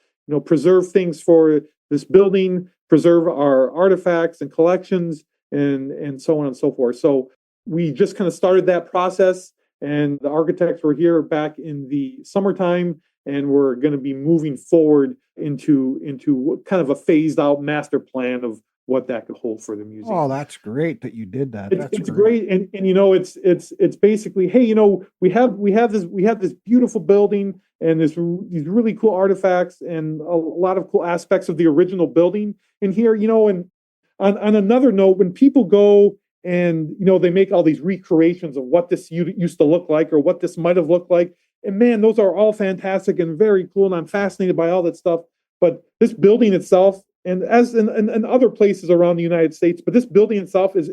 preserve things for this building, preserve our artifacts and collections, and so on and so forth. So we just kind of started that process, and the architects were here back in the summertime, and we're going to be moving forward into kind of a phased out master plan of what that could hold for the museum. Oh, that's great that you did that. It's great. And it's basically, hey, we have this beautiful building and these really cool artifacts and a lot of cool aspects of the original building in here, and on another note, when people go and they make all these recreations of what this used to look like or what this might have looked like, and man, those are all fantastic and very cool, and I'm fascinated by all that stuff. But this building itself, and as in other places around the United States, but this building itself is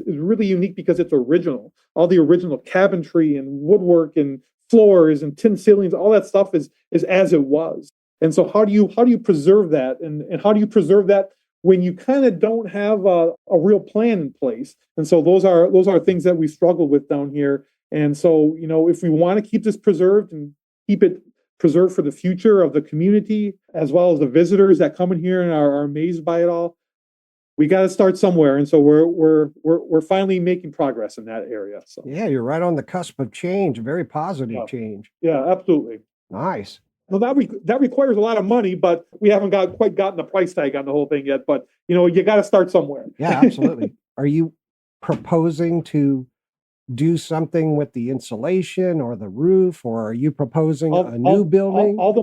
really unique because it's original. All the original cabinetry and woodwork and floors and tin ceilings, all that stuff is as it was. And so how do you preserve that? And how do you preserve that when you kind of don't have a real plan in place? And so those are things that we struggle with down here. And so, if we want to keep this preserved and keep it preserved for the future of the community, as well as the visitors that come in here and are amazed by it all, we got to start somewhere. And so we're finally making progress in that area. So yeah, you're right on the cusp of change, very positive change. Yeah, absolutely. Nice. Well, that requires a lot of money, but we haven't quite gotten the price tag on the whole thing yet. But you got to start somewhere. Yeah, absolutely. Are you proposing to do something with the insulation or the roof, or are you proposing a new building? All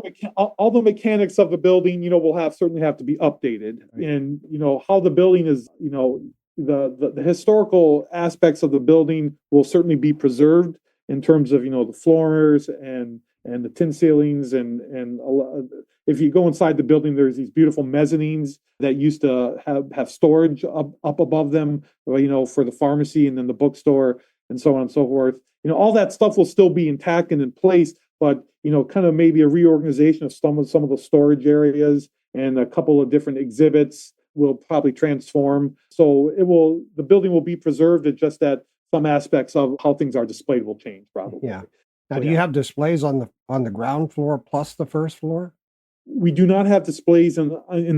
the mechanics of the building, will certainly have to be updated. Right. And how the building is, the historical aspects of the building will certainly be preserved in terms of the floors and the tin ceilings and if you go inside the building, there's these beautiful mezzanines that used to have storage up above them, for the pharmacy and then the bookstore and so on and so forth. All that stuff will still be intact and in place, but kind of maybe a reorganization of some of the storage areas and a couple of different exhibits will probably transform. So the building will be preserved. It's just that some aspects of how things are displayed will change probably. Yeah. Now, do you have displays on the ground floor plus the first floor? We do not have displays in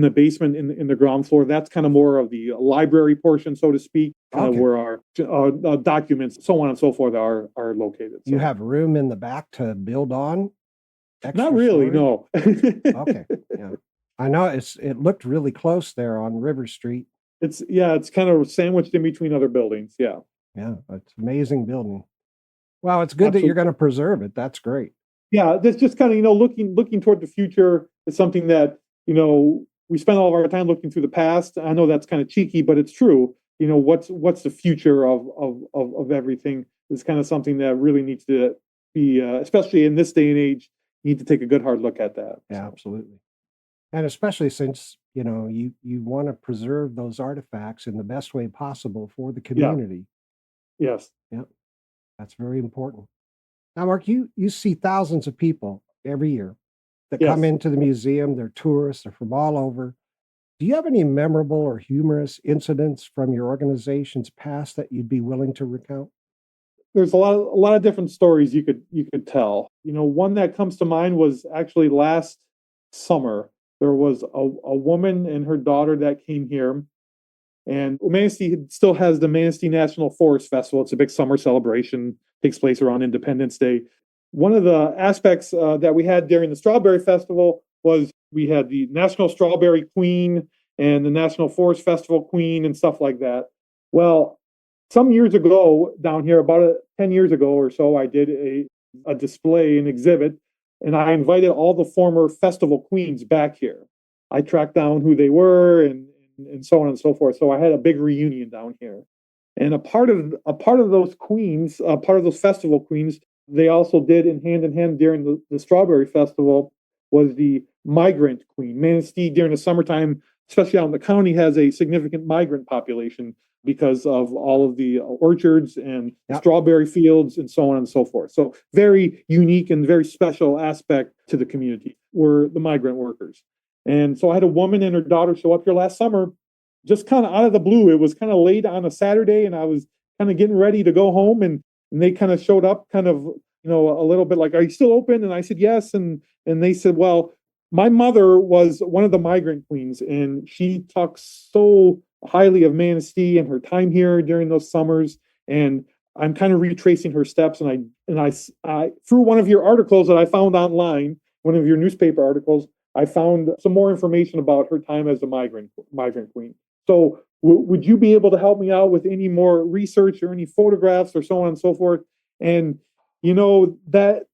the basement in the ground floor. That's kind of more of the library portion, so to speak, where our documents, so on and so forth, are located. So. You have room in the back to build on? Not really, storage? No. Okay, yeah. I know it looked really close there on River Street. It's kind of sandwiched in between other buildings. Yeah. Yeah, it's an amazing building. Well, it's good that you're going to preserve it. That's great. Yeah, that's just kind of, looking toward the future is something that, we spend all of our time looking through the past. I know that's kind of cheeky, but it's true. What's the future of everything is kind of something that really needs to be, especially in this day and age, you need to take a good hard look at that. Yeah, absolutely. And especially since, you want to preserve those artifacts in the best way possible for the community. Yeah. Yes. Yeah. That's very important. Now, Mark, you see thousands of people every year that come into the museum. They're tourists. They're from all over. Do you have any memorable or humorous incidents from your organization's past that you'd be willing to recount? There's a lot of different stories you could tell. One that comes to mind was actually last summer. There was a woman and her daughter that came here. And Manistee still has the Manistee National Forest Festival. It's a big summer celebration, takes place around Independence Day. One of the aspects that we had during the Strawberry Festival was we had the National Strawberry Queen and the National Forest Festival Queen and stuff like that. Well, some years ago down here, about 10 years ago or so, I did a display, an exhibit, and I invited all the former festival queens back here. I tracked down who they were and so on and so forth. So I had a big reunion down here. And a part of those queens, part of those festival queens, they also did in hand during the Strawberry Festival was the migrant queen. Manistee during the summertime, especially out in the county, has a significant migrant population because of all of the orchards and strawberry fields and so on and so forth. So very unique and very special aspect to the community were the migrant workers. And so I had a woman and her daughter show up here last summer, just kind of out of the blue. It was kind of late on a Saturday, and I was kind of getting ready to go home, and they kind of showed up kind of, a little bit like, "Are you still open?" And I said, "Yes." And they said, "Well, my mother was one of the migrant queens, and she talks so highly of Manistee and her time here during those summers. And I'm kind of retracing her steps. And I through one of your articles that I found online, one of your newspaper articles, I found some more information about her time as a migrant queen. So would you be able to help me out with any more research or any photographs or so on and so forth? And that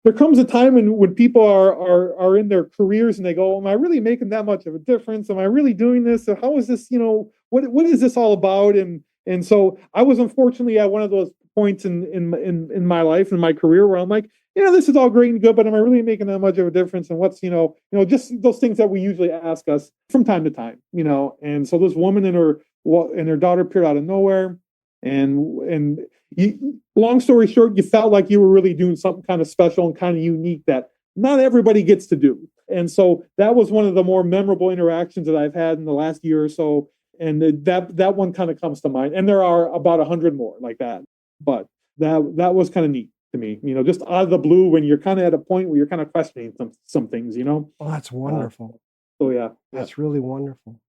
there comes a time when people are in their careers and they go, am I really making that much of a difference? Am I really doing this? Or how is this, what is this all about? And so I was unfortunately at one of those points in my life, in my career, where I'm like, this is all great and good, but am I really making that much of a difference? And what's, just those things that we usually ask us from time to time, and so this woman and her daughter appeared out of nowhere. And long story short, you felt like you were really doing something kind of special and kind of unique that not everybody gets to do. And so that was one of the more memorable interactions that I've had in the last year or so. And that one kind of comes to mind. And there are about 100 more like that. But that was kind of neat to me, just out of the blue when you're kind of at a point where you're kind of questioning some things, Well, that's wonderful. So yeah. That's really wonderful.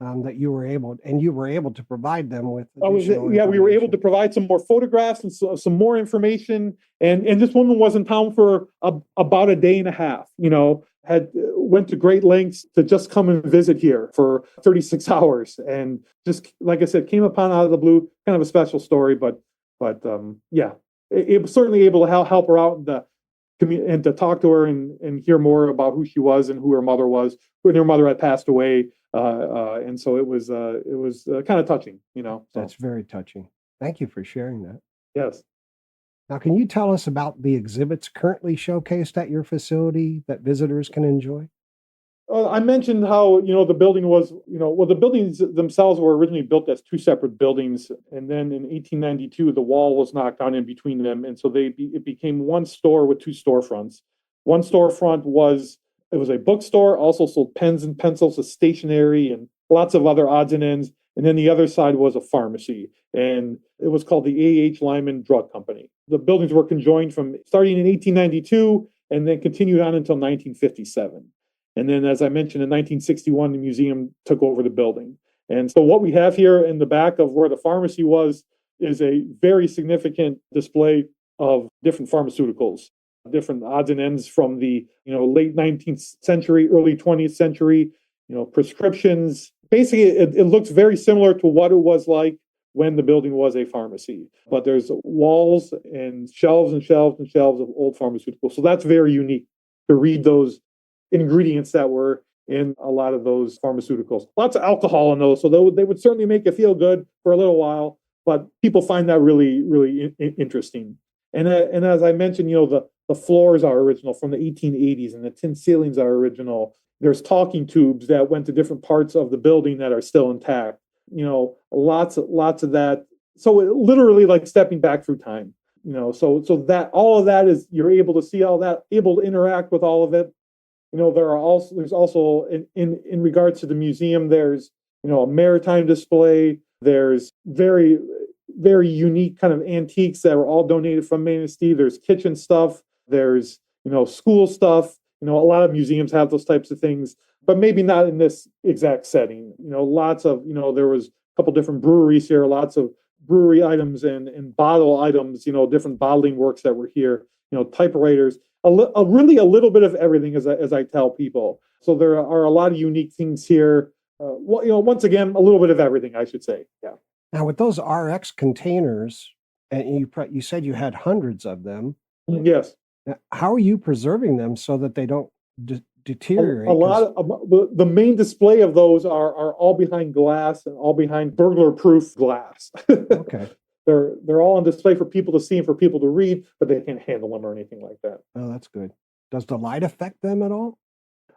That you were able to provide them with. We were able to provide some more photographs and some more information. And this woman was in town for about a day and a half. Went to great lengths to just come and visit here for 36 hours, and just like I said, came upon out of the blue. Kind of a special story, but it was certainly able to help her out and to talk to her and hear more about who she was and who her mother was. When her mother had passed away. And so it was kind of touching, So. That's very touching. Thank you for sharing that. Yes. Now, can you tell us about the exhibits currently showcased at your facility that visitors can enjoy? I mentioned how, the building was, the buildings themselves were originally built as two separate buildings. And then in 1892, the wall was knocked down in between them. And so it became one store with two storefronts. One storefront was a bookstore, also sold pens and pencils, a stationery, and lots of other odds and ends. And then the other side was a pharmacy, and it was called the A.H. Lyman Drug Company. The buildings were conjoined starting in 1892 and then continued on until 1957. And then, as I mentioned, in 1961, the museum took over the building. And so what we have here in the back of where the pharmacy was is a very significant display of different pharmaceuticals. Different odds and ends from the late 19th century, early 20th century, prescriptions. Basically, it looks very similar to what it was like when the building was a pharmacy. But there's walls and shelves and shelves and shelves of old pharmaceuticals. So that's very unique to read those ingredients that were in a lot of those pharmaceuticals. Lots of alcohol in those, so they would certainly make you feel good for a little while. But people find that really, really interesting. And as I mentioned, the floors are original from the 1880s, and the tin ceilings are original. There's talking tubes that went to different parts of the building that are still intact. Lots of that. So it literally like stepping back through time. So that all of that is, you're able to see all that, able to interact with all of it. There's also in regards to the museum, there's a maritime display. There's very, very unique kind of antiques that were all donated from Manistee. There's kitchen stuff. There's, school stuff. A lot of museums have those types of things, but maybe not in this exact setting. Lots of, there was a couple different breweries here, lots of brewery items and bottle items, different bottling works that were here, typewriters, really a little bit of everything as I tell people. So there are a lot of unique things here. Once again, a little bit of everything, I should say. Yeah. Now, with those RX containers, and you said you had hundreds of them. Yes. How are you preserving them so that they don't deteriorate? A lot of the main display of those are all behind glass and all behind burglar-proof glass. Okay. They're all on display for people to see and for people to read, but they can't handle them or anything like that. Oh, that's good. Does the light affect them at all?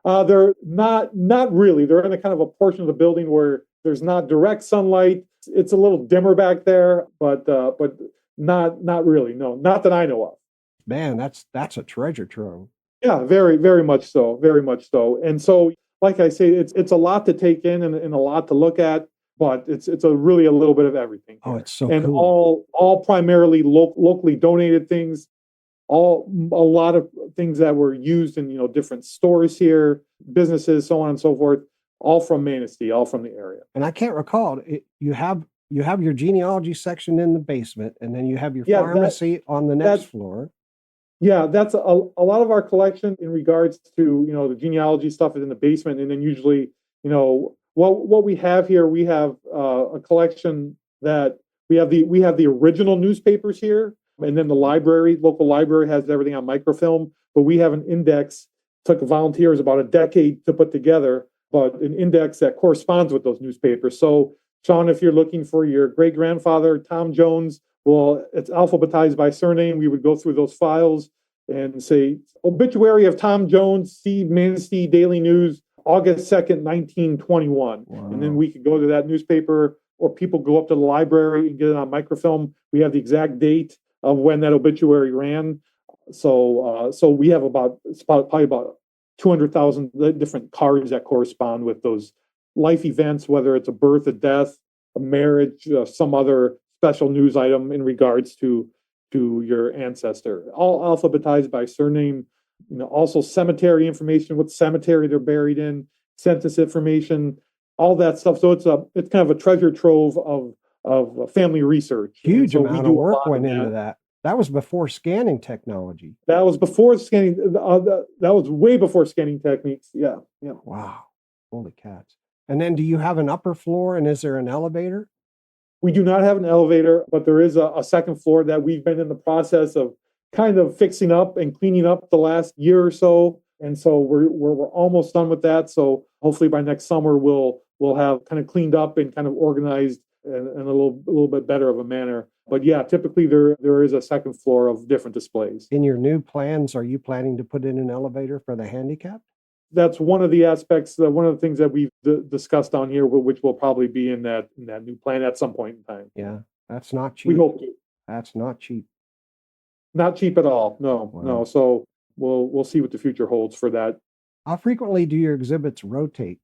They're not really. They're in a kind of a portion of the building where there's not direct sunlight. It's a little dimmer back there, but not really. No, not that I know of. Man, that's a treasure trove. Yeah, very, very much so. Very much so. And so, like I say, it's a lot to take in and a lot to look at, but it's really a little bit of everything. Oh, it's so and cool. all primarily locally donated things. A lot of things that were used in different stores here, businesses, so on and so forth. all from Manistee, all from the area. And I can't recall you have your genealogy section in the basement, and then you have your pharmacy on the next floor. Yeah, that's a lot of our collection in regards to, the genealogy stuff is in the basement. And then usually, what we have here, we have a collection that we have the original newspapers here. And then the local library has everything on microfilm, but we have an index. Took volunteers about a decade to put together, but an index that corresponds with those newspapers. So, Sean, if you're looking for your great-grandfather, Tom Jones, well, it's alphabetized by surname. We would go through those files and say, obituary of Tom Jones, see Manistee Daily News, August 2nd, 1921. Wow. And then we could go to that newspaper, or people go up to the library and get it on microfilm. We have the exact date of when that obituary ran. So we have probably about 200,000 different cards that correspond with those life events, whether it's a birth, a death, a marriage, some other special news item in regards to your ancestor, all alphabetized by surname. Also cemetery information, what cemetery they're buried in, census information, all that stuff. So it's kind of a treasure trove of family research. Huge amount of work went into that. That was before scanning technology. That was before scanning. That was way before scanning techniques. Yeah. Wow. Holy cats. And then do you have an upper floor, and is there an elevator? We do not have an elevator, but there is a second floor that we've been in the process of kind of fixing up and cleaning up the last year or so. And so we're almost done with that. So hopefully by next summer, we'll have kind of cleaned up and kind of organized in a little bit better of a manner. But yeah, typically there is a second floor of different displays. In your new plans, are you planning to put in an elevator for the handicapped? That's one of the aspects, one of the things that we've discussed on here, which will probably be in that new plan at some point in time. Yeah, that's not cheap. We hope to. That's not cheap. Not cheap at all. No. So we'll see what the future holds for that. How frequently do your exhibits rotate?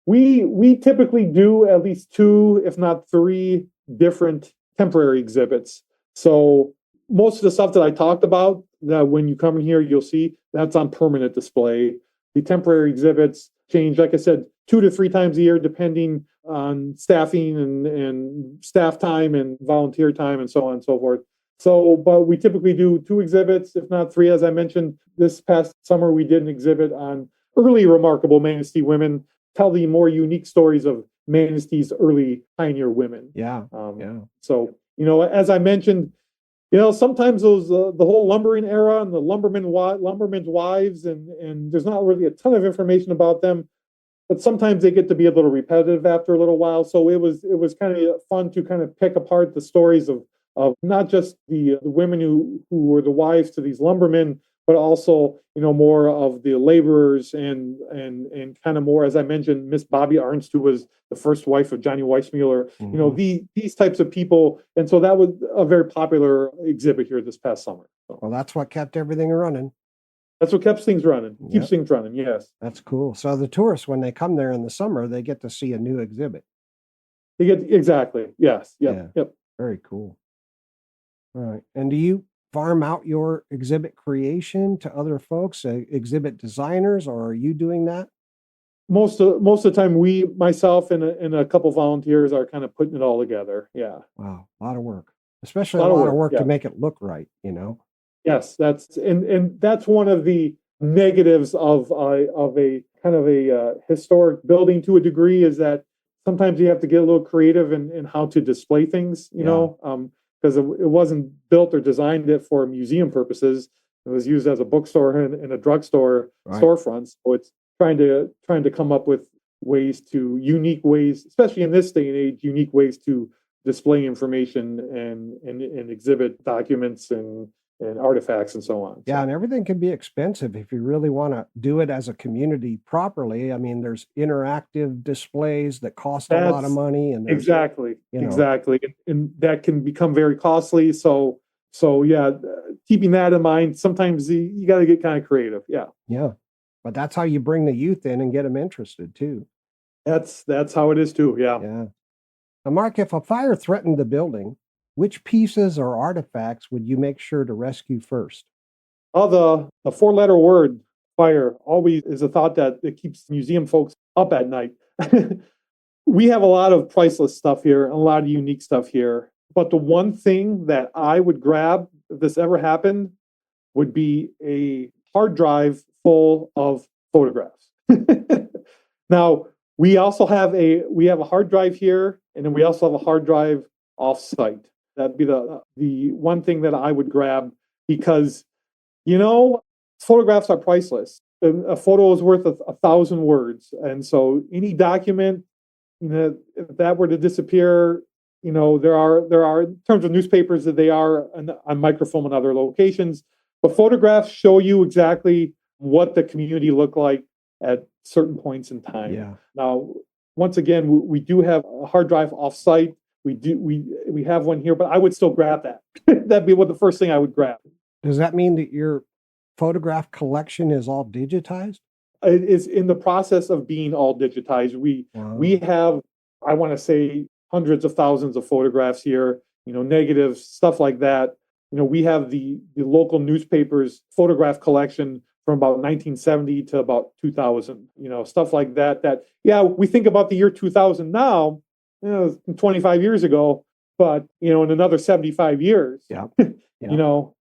We typically do at least 2, if not 3, different temporary exhibits. So most of the stuff that I talked about, that when you come in here, you'll see that's on permanent display. The temporary exhibits change, like I said, 2 to 3 times a year, depending on staffing and staff time and volunteer time and so on and so forth. So, but we typically do 2 exhibits, if not 3, as I mentioned. This past summer, we did an exhibit on early remarkable Manistee women, tell the more unique stories of Manistee's early pioneer women. Yeah. So, as I mentioned, sometimes those the whole lumbering era and the lumbermen's wives, and there's not really a ton of information about them, but sometimes they get to be a little repetitive after a little while. So it was kind of fun to kind of pick apart the stories of not just the women who were the wives to these lumbermen, but also more of the laborers and kind of more, as I mentioned, Miss Bobby Arnst, who was the first wife of Johnny Weissmuller. Mm-hmm. These types of people, and so that was a very popular exhibit here this past summer. So, well, that's what kept everything running. That's what keeps things running. Keeps things running. Yes, that's cool. So the tourists, when they come there in the summer, they get to see a new exhibit. They get exactly. Yes. Yep. Very cool. All right, and do you farm out your exhibit creation to other folks, exhibit designers, or are you doing that? Most of the time, myself and a couple volunteers are kind of putting it all together. Yeah. Wow, a lot of work, especially a lot of work to make it look right. Yes, that's one of the negatives of a kind of a historic building to a degree, is that sometimes you have to get a little creative in how to display things. Because it wasn't built or designed it for museum purposes. It was used as a bookstore and a drugstore storefront. So it's trying to come up with unique ways, especially in this day and age, unique ways to display information and exhibit documents and artifacts and so on. Yeah, and everything can be expensive if you really want to do it as a community properly. I mean, there's interactive displays that cost a lot of money, and exactly, and that can become very costly. So yeah, keeping that in mind, sometimes you got to get kind of creative. Yeah, but that's how you bring the youth in and get them interested too. That's how it is too. Yeah. Now, Mark, if a fire threatened the building, which pieces or artifacts would you make sure to rescue first? The 4-letter word, fire always is a thought that it keeps museum folks up at night. We have a lot of priceless stuff here, a lot of unique stuff here. But the one thing that I would grab if this ever happened would be a hard drive full of photographs. Now, we also have a hard drive here, and then we also have a hard drive off-site. That'd be the one thing that I would grab because, photographs are priceless. A photo is worth 1,000 words, and so any document, if that were to disappear, there are in terms of newspapers that they are on microfilm and other locations, but photographs show you exactly what the community looked like at certain points in time. Yeah. Now, once again, we do have a hard drive off-site. We have one here, but I would still grab that. That'd be the first thing I would grab. Does that mean that your photograph collection is all digitized? It is in the process of being all digitized. We have, I want to say, hundreds of thousands of photographs here, negatives, stuff like that. We have the local newspapers photograph collection from about 1970 to about 2000, stuff like that. We think about the year 2000 now, 25 years ago, but, in another 75 years,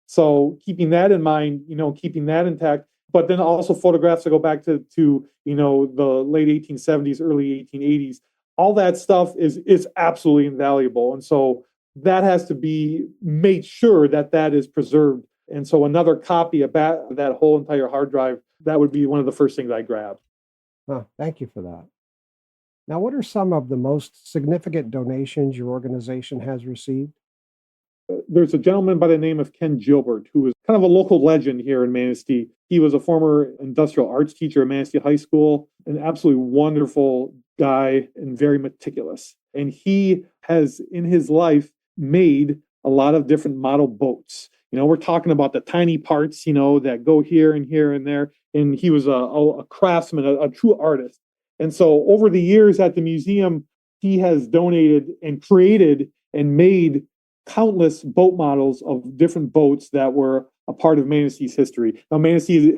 so keeping that in mind, keeping that intact, but then also photographs that go back to the late 1870s, early 1880s, all that stuff is absolutely invaluable. And so that has to be made sure that is preserved. And so another copy of that whole entire hard drive, that would be one of the first things I grab. Oh, thank you for that. Now, what are some of the most significant donations your organization has received? There's a gentleman by the name of Ken Gilbert, who is kind of a local legend here in Manistee. He was a former industrial arts teacher at Manistee High School, an absolutely wonderful guy and very meticulous. And he has, in his life, made a lot of different model boats. We're talking about the tiny parts, that go here and there. And he was a craftsman, a true artist. And so over the years at the museum, he has donated and created and made countless boat models of different boats that were a part of Manistee's history. Now, Manistee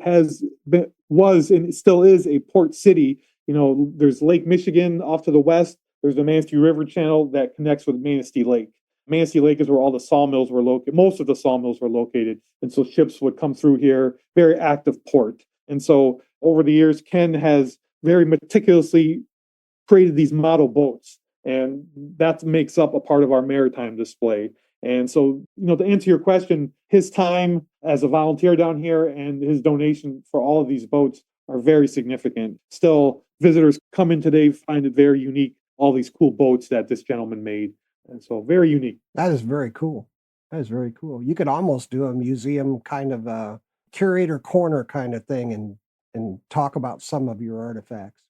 was and still is a port city. There's Lake Michigan off to the west. There's the Manistee River Channel that connects with Manistee Lake. Manistee Lake is where all the sawmills were located. Most of the sawmills were located. And so ships would come through here, very active port. And so over the years, Ken has very meticulously created these model boats. And that makes up a part of our maritime display. And so, to answer your question, his time as a volunteer down here and his donation for all of these boats are very significant. Still, visitors come in today, find it very unique, all these cool boats that this gentleman made. And so very unique. That is very cool. You could almost do a museum kind of a curator corner kind of thing and talk about some of your artifacts.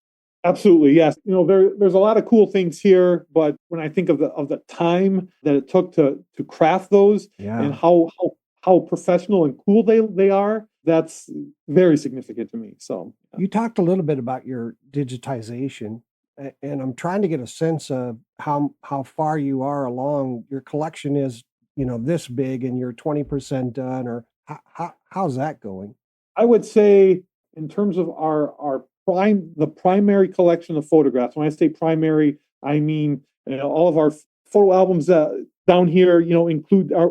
Absolutely, yes. There's a lot of cool things here, but when I think of the time that it took to craft those and how professional and cool they are, that's very significant to me. So you talked a little bit about your digitization, and I'm trying to get a sense of how far you are along. Your collection is this big, and you're 20% done, or how's that going? I would say in terms of the primary collection of photographs. When I say primary, I mean all of our photo albums down here. Include are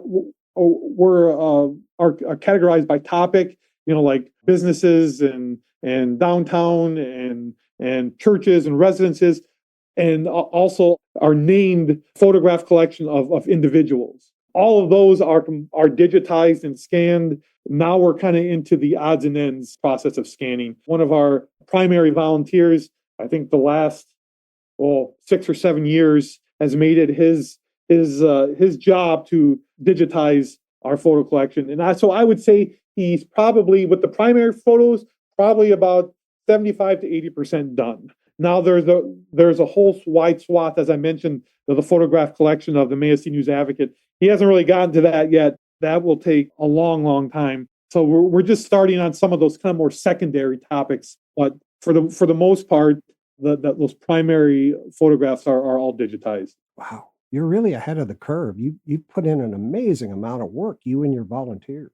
categorized by topic. Like businesses and downtown and churches and residences, and also our named photograph collection of individuals. All of those are digitized and scanned. Now we're kind of into the odds and ends process of scanning. One of our primary volunteers, I think the last 6 or 7 years, has made it his job to digitize our photo collection. And so I would say he's probably, with the primary photos, probably about 75 to 80% done. Now there's a whole wide swath, as I mentioned, of the photograph collection of the Manistee News Advocate. He hasn't really gotten to that yet. That will take a long, long time. So we're just starting on some of those kind of more secondary topics. But for the most part, those primary photographs are all digitized. Wow, you're really ahead of the curve. You put in an amazing amount of work, you and your volunteers.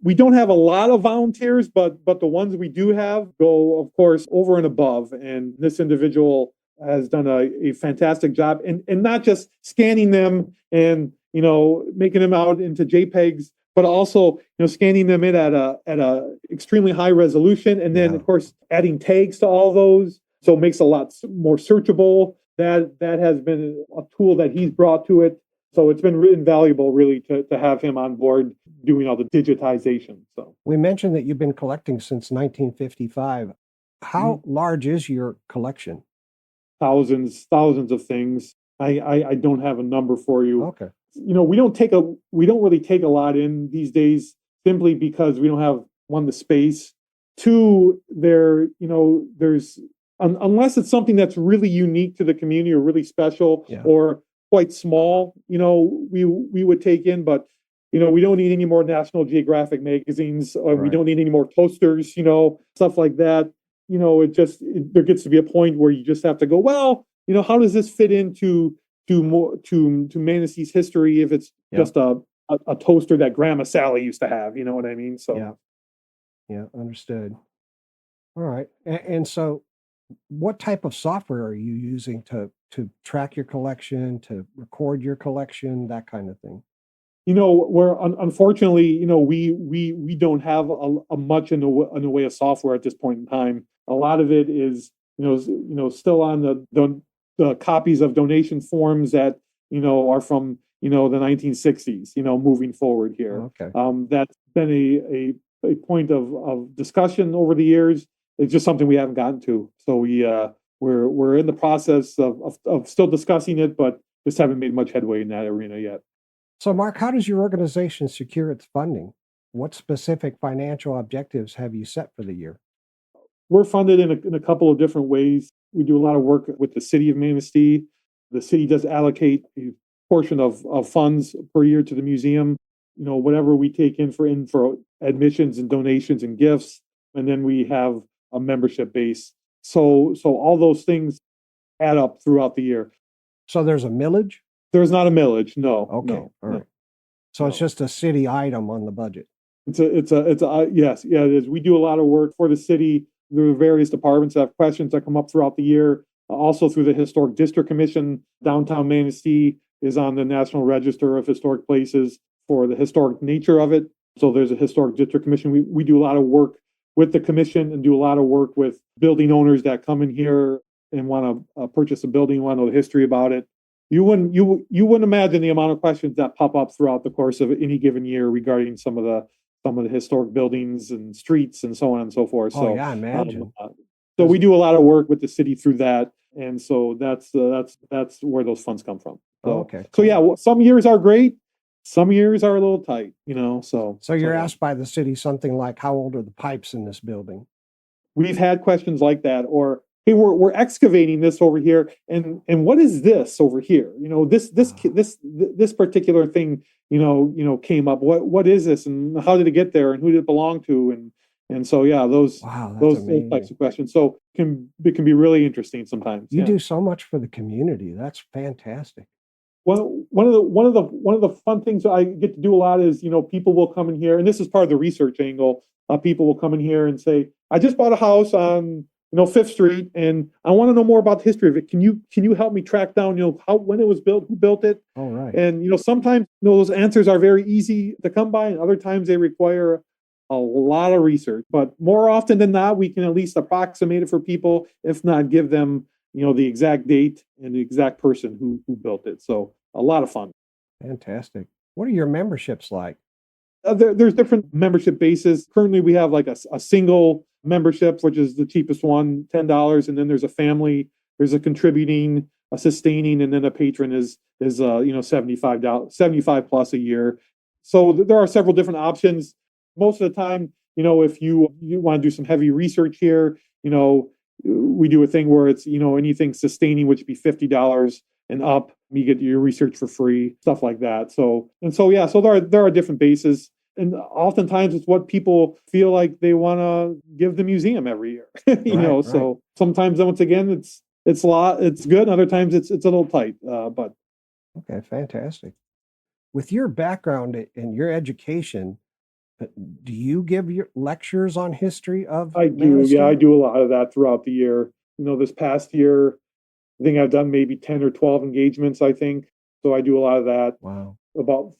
We don't have a lot of volunteers, but the ones we do have go, of course, over and above. And this individual has done a fantastic job, and not just scanning them and making them out into JPEGs, but also scanning them in at a extremely high resolution, and then of course adding tags to all those, so it makes it a lot more searchable. That has been a tool that he's brought to it. So it's been really invaluable, really, to have him on board doing all the digitization. So we mentioned that you've been collecting since 1955. How large is your collection? Thousands of things. I don't have a number for you. Okay. We don't really take a lot in these days, simply because we don't have, one, the space. Two, there's unless it's something that's really unique to the community or really special or quite small, we would take in, but we don't need any more National Geographic magazines, or we don't need any more toasters, stuff like that. There gets to be a point where you just have to go, well, how does this fit into Manistee's history if it's just a toaster that Grandma Sally used to have, you know what I mean? So yeah, understood. All right. And so what type of software are you using to track your collection, to record your collection, that kind of thing? Where unfortunately, we don't have a much in the way of software at this point in time. A lot of it is, still on the copies of donation forms that, are from, the 1960s, moving forward here. Okay. That's been a point of discussion over the years. It's just something we haven't gotten to. So we're in the process of still discussing it, but just haven't made much headway in that arena yet. So, Mark, how does your organization secure its funding? What specific financial objectives have you set for the year? We're funded in a couple of different ways. We do a lot of work with the city of Manistee. The city does allocate a portion of funds per year to the museum. Whatever we take in for admissions and donations and gifts, and then we have a membership base. So all those things add up throughout the year. So there's a millage? There's not a millage, no. Okay, no, all right. No. So it's just a city item on the budget. It's a yes, yeah, it is. We do a lot of work for the city. There are various departments that have questions that come up throughout the year. Also through the Historic District Commission, downtown Manistee is on the National Register of Historic Places for the historic nature of it. So there's a Historic District Commission. We do a lot of work with the commission and do a lot of work with building owners that come in here and want to purchase a building, want to know the history about it. You wouldn't imagine the amount of questions that pop up throughout the course of any given year regarding some of the historic buildings and streets and so on and so forth. Oh, yeah, I imagine. So we do a lot of work with the city through that, and so that's where those funds come from. So, okay. So yeah, some years are great, some years are a little tight, So you're asked by the city something like, "How old are the pipes in this building?" We've had questions like that, or, "Hey, we're excavating this over here, and what is this over here? This particular thing, came up. What is this, and how did it get there, and who did it belong to?" And so yeah, those types of questions. So it can be really interesting sometimes. You do so much for the community. That's fantastic. Well, one of the fun things I get to do a lot is, people will come in here, and this is part of the research angle. People will come in here and say, "I just bought a house on 5th Street, and I want to know more about the history of it. Can you help me track down, when it was built, who built it?" All right. And sometimes those answers are very easy to come by, and other times they require a lot of research. But more often than not, we can at least approximate it for people, if not give them the exact date and the exact person who built it. So a lot of fun. Fantastic. What are your memberships like? There's different membership bases. Currently, we have like a single membership, which is the cheapest one, $10, and then there's a family, there's a contributing, a sustaining, and then a patron is $75 plus a year. So there are several different options. Most of the time, if you want to do some heavy research here, we do a thing where it's anything sustaining, which would be $50 and up. You get your research for free, stuff like that. So there are different bases. And oftentimes it's what people feel like they want to give the museum every year. Right. So sometimes, once again, it's a lot, it's good. Other times it's a little tight. But okay, fantastic. With your background and your education, But do you give your lectures on history of I do. Manistee? Yeah, I do a lot of that throughout the year. This past year, I think I've done maybe 10 or 12 engagements, I think. So I do a lot of that. Wow. About,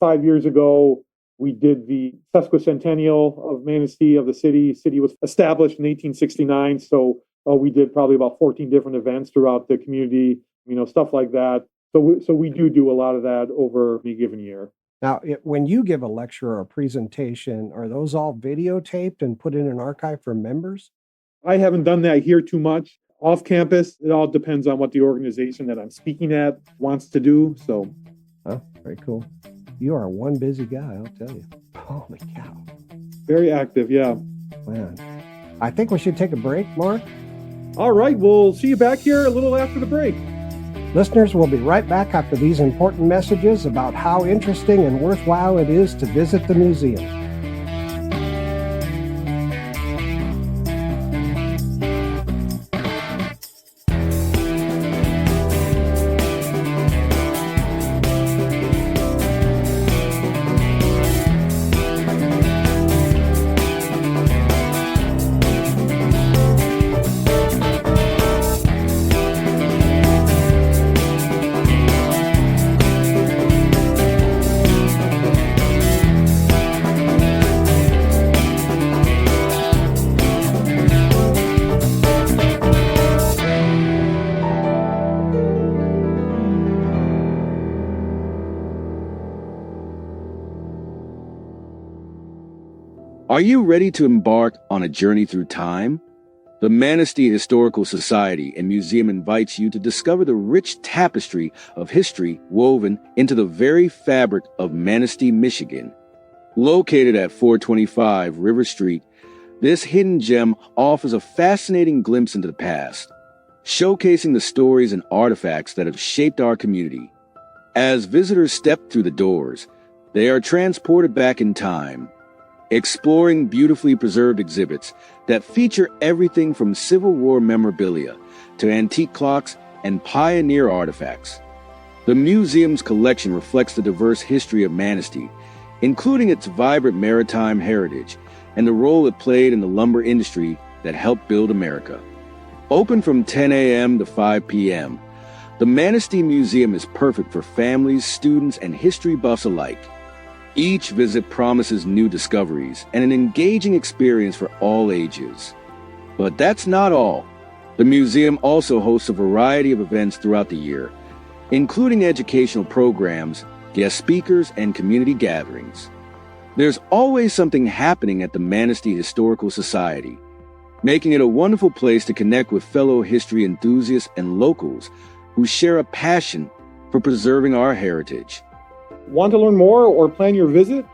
5 years ago, we did the sesquicentennial of Manistee, of the city. City was established in 1869. So we did probably about 14 different events throughout the community, stuff like that. So we do a lot of that over a given year. Now, when you give a lecture or a presentation, are those all videotaped and put in an archive for members? I haven't done that here too much. Off campus, it all depends on what the organization that I'm speaking at wants to do. So, very cool. You are one busy guy, I'll tell you. Holy cow. Very active, yeah. Man, I think we should take a break, Mark. All right, we'll see you back here a little after the break. Listeners, we'll be right back after these important messages about how interesting and worthwhile it is to visit the museum. Are you ready to embark on a journey through time? The Manistee Historical Society and Museum invites you to discover the rich tapestry of history woven into the very fabric of Manistee, Michigan. Located at 425 River Street, this hidden gem offers a fascinating glimpse into the past, showcasing the stories and artifacts that have shaped our community. As visitors step through the doors, they are transported back in time, exploring beautifully preserved exhibits that feature everything from Civil War memorabilia to antique clocks and pioneer artifacts. The museum's collection reflects the diverse history of Manistee, including its vibrant maritime heritage and the role it played in the lumber industry that helped build America. Open from 10 a.m. to 5 p.m., the Manistee Museum is perfect for families, students, and history buffs alike. Each visit promises new discoveries and an engaging experience for all ages. But that's not all. The museum also hosts a variety of events throughout the year, including educational programs, guest speakers, and community gatherings. There's always something happening at the Manistee Historical Society, making it a wonderful place to connect with fellow history enthusiasts and locals who share a passion for preserving our heritage. Want to learn more or plan your visit?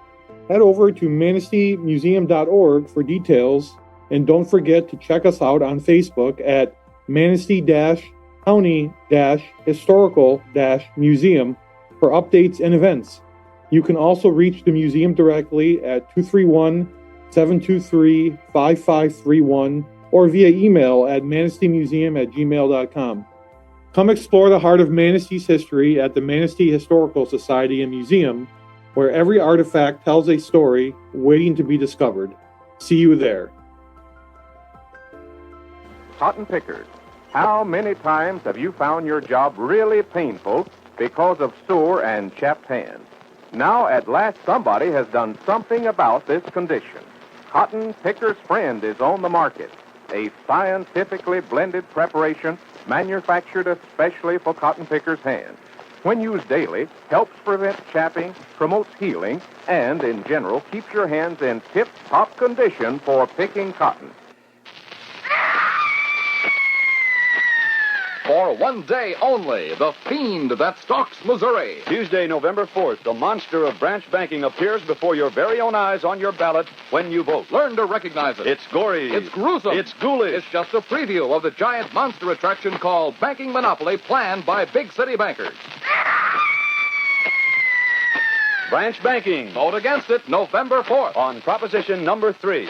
Head over to manisteemuseum.org for details, and don't forget to check us out on Facebook at Manistee-County-Historical-Museum for updates and events. You can also reach the museum directly at 231-723-5531 or via email at manisteemuseum@gmail.com. Come explore the heart of Manistee's history at the Manistee Historical Society and Museum, where every artifact tells a story waiting to be discovered. See you there. Cotton pickers, how many times have you found your job really painful because of sore and chapped hands? Now, at last, somebody has done something about this condition. Cotton Picker's Friend is on the market, a scientifically blended preparation manufactured especially for cotton pickers' hands. When used daily, helps prevent chapping, promotes healing, and, in general, keeps your hands in tip-top condition for picking cotton. For one day only, the fiend that stalks Missouri. Tuesday, November 4th, the monster of branch banking appears before your very own eyes on your ballot when you vote. Learn to recognize it. It's gory. It's gruesome. It's ghoulish. It's just a preview of the giant monster attraction called Banking Monopoly, planned by big city bankers. Branch banking. Vote against it November 4th. On Proposition number 3.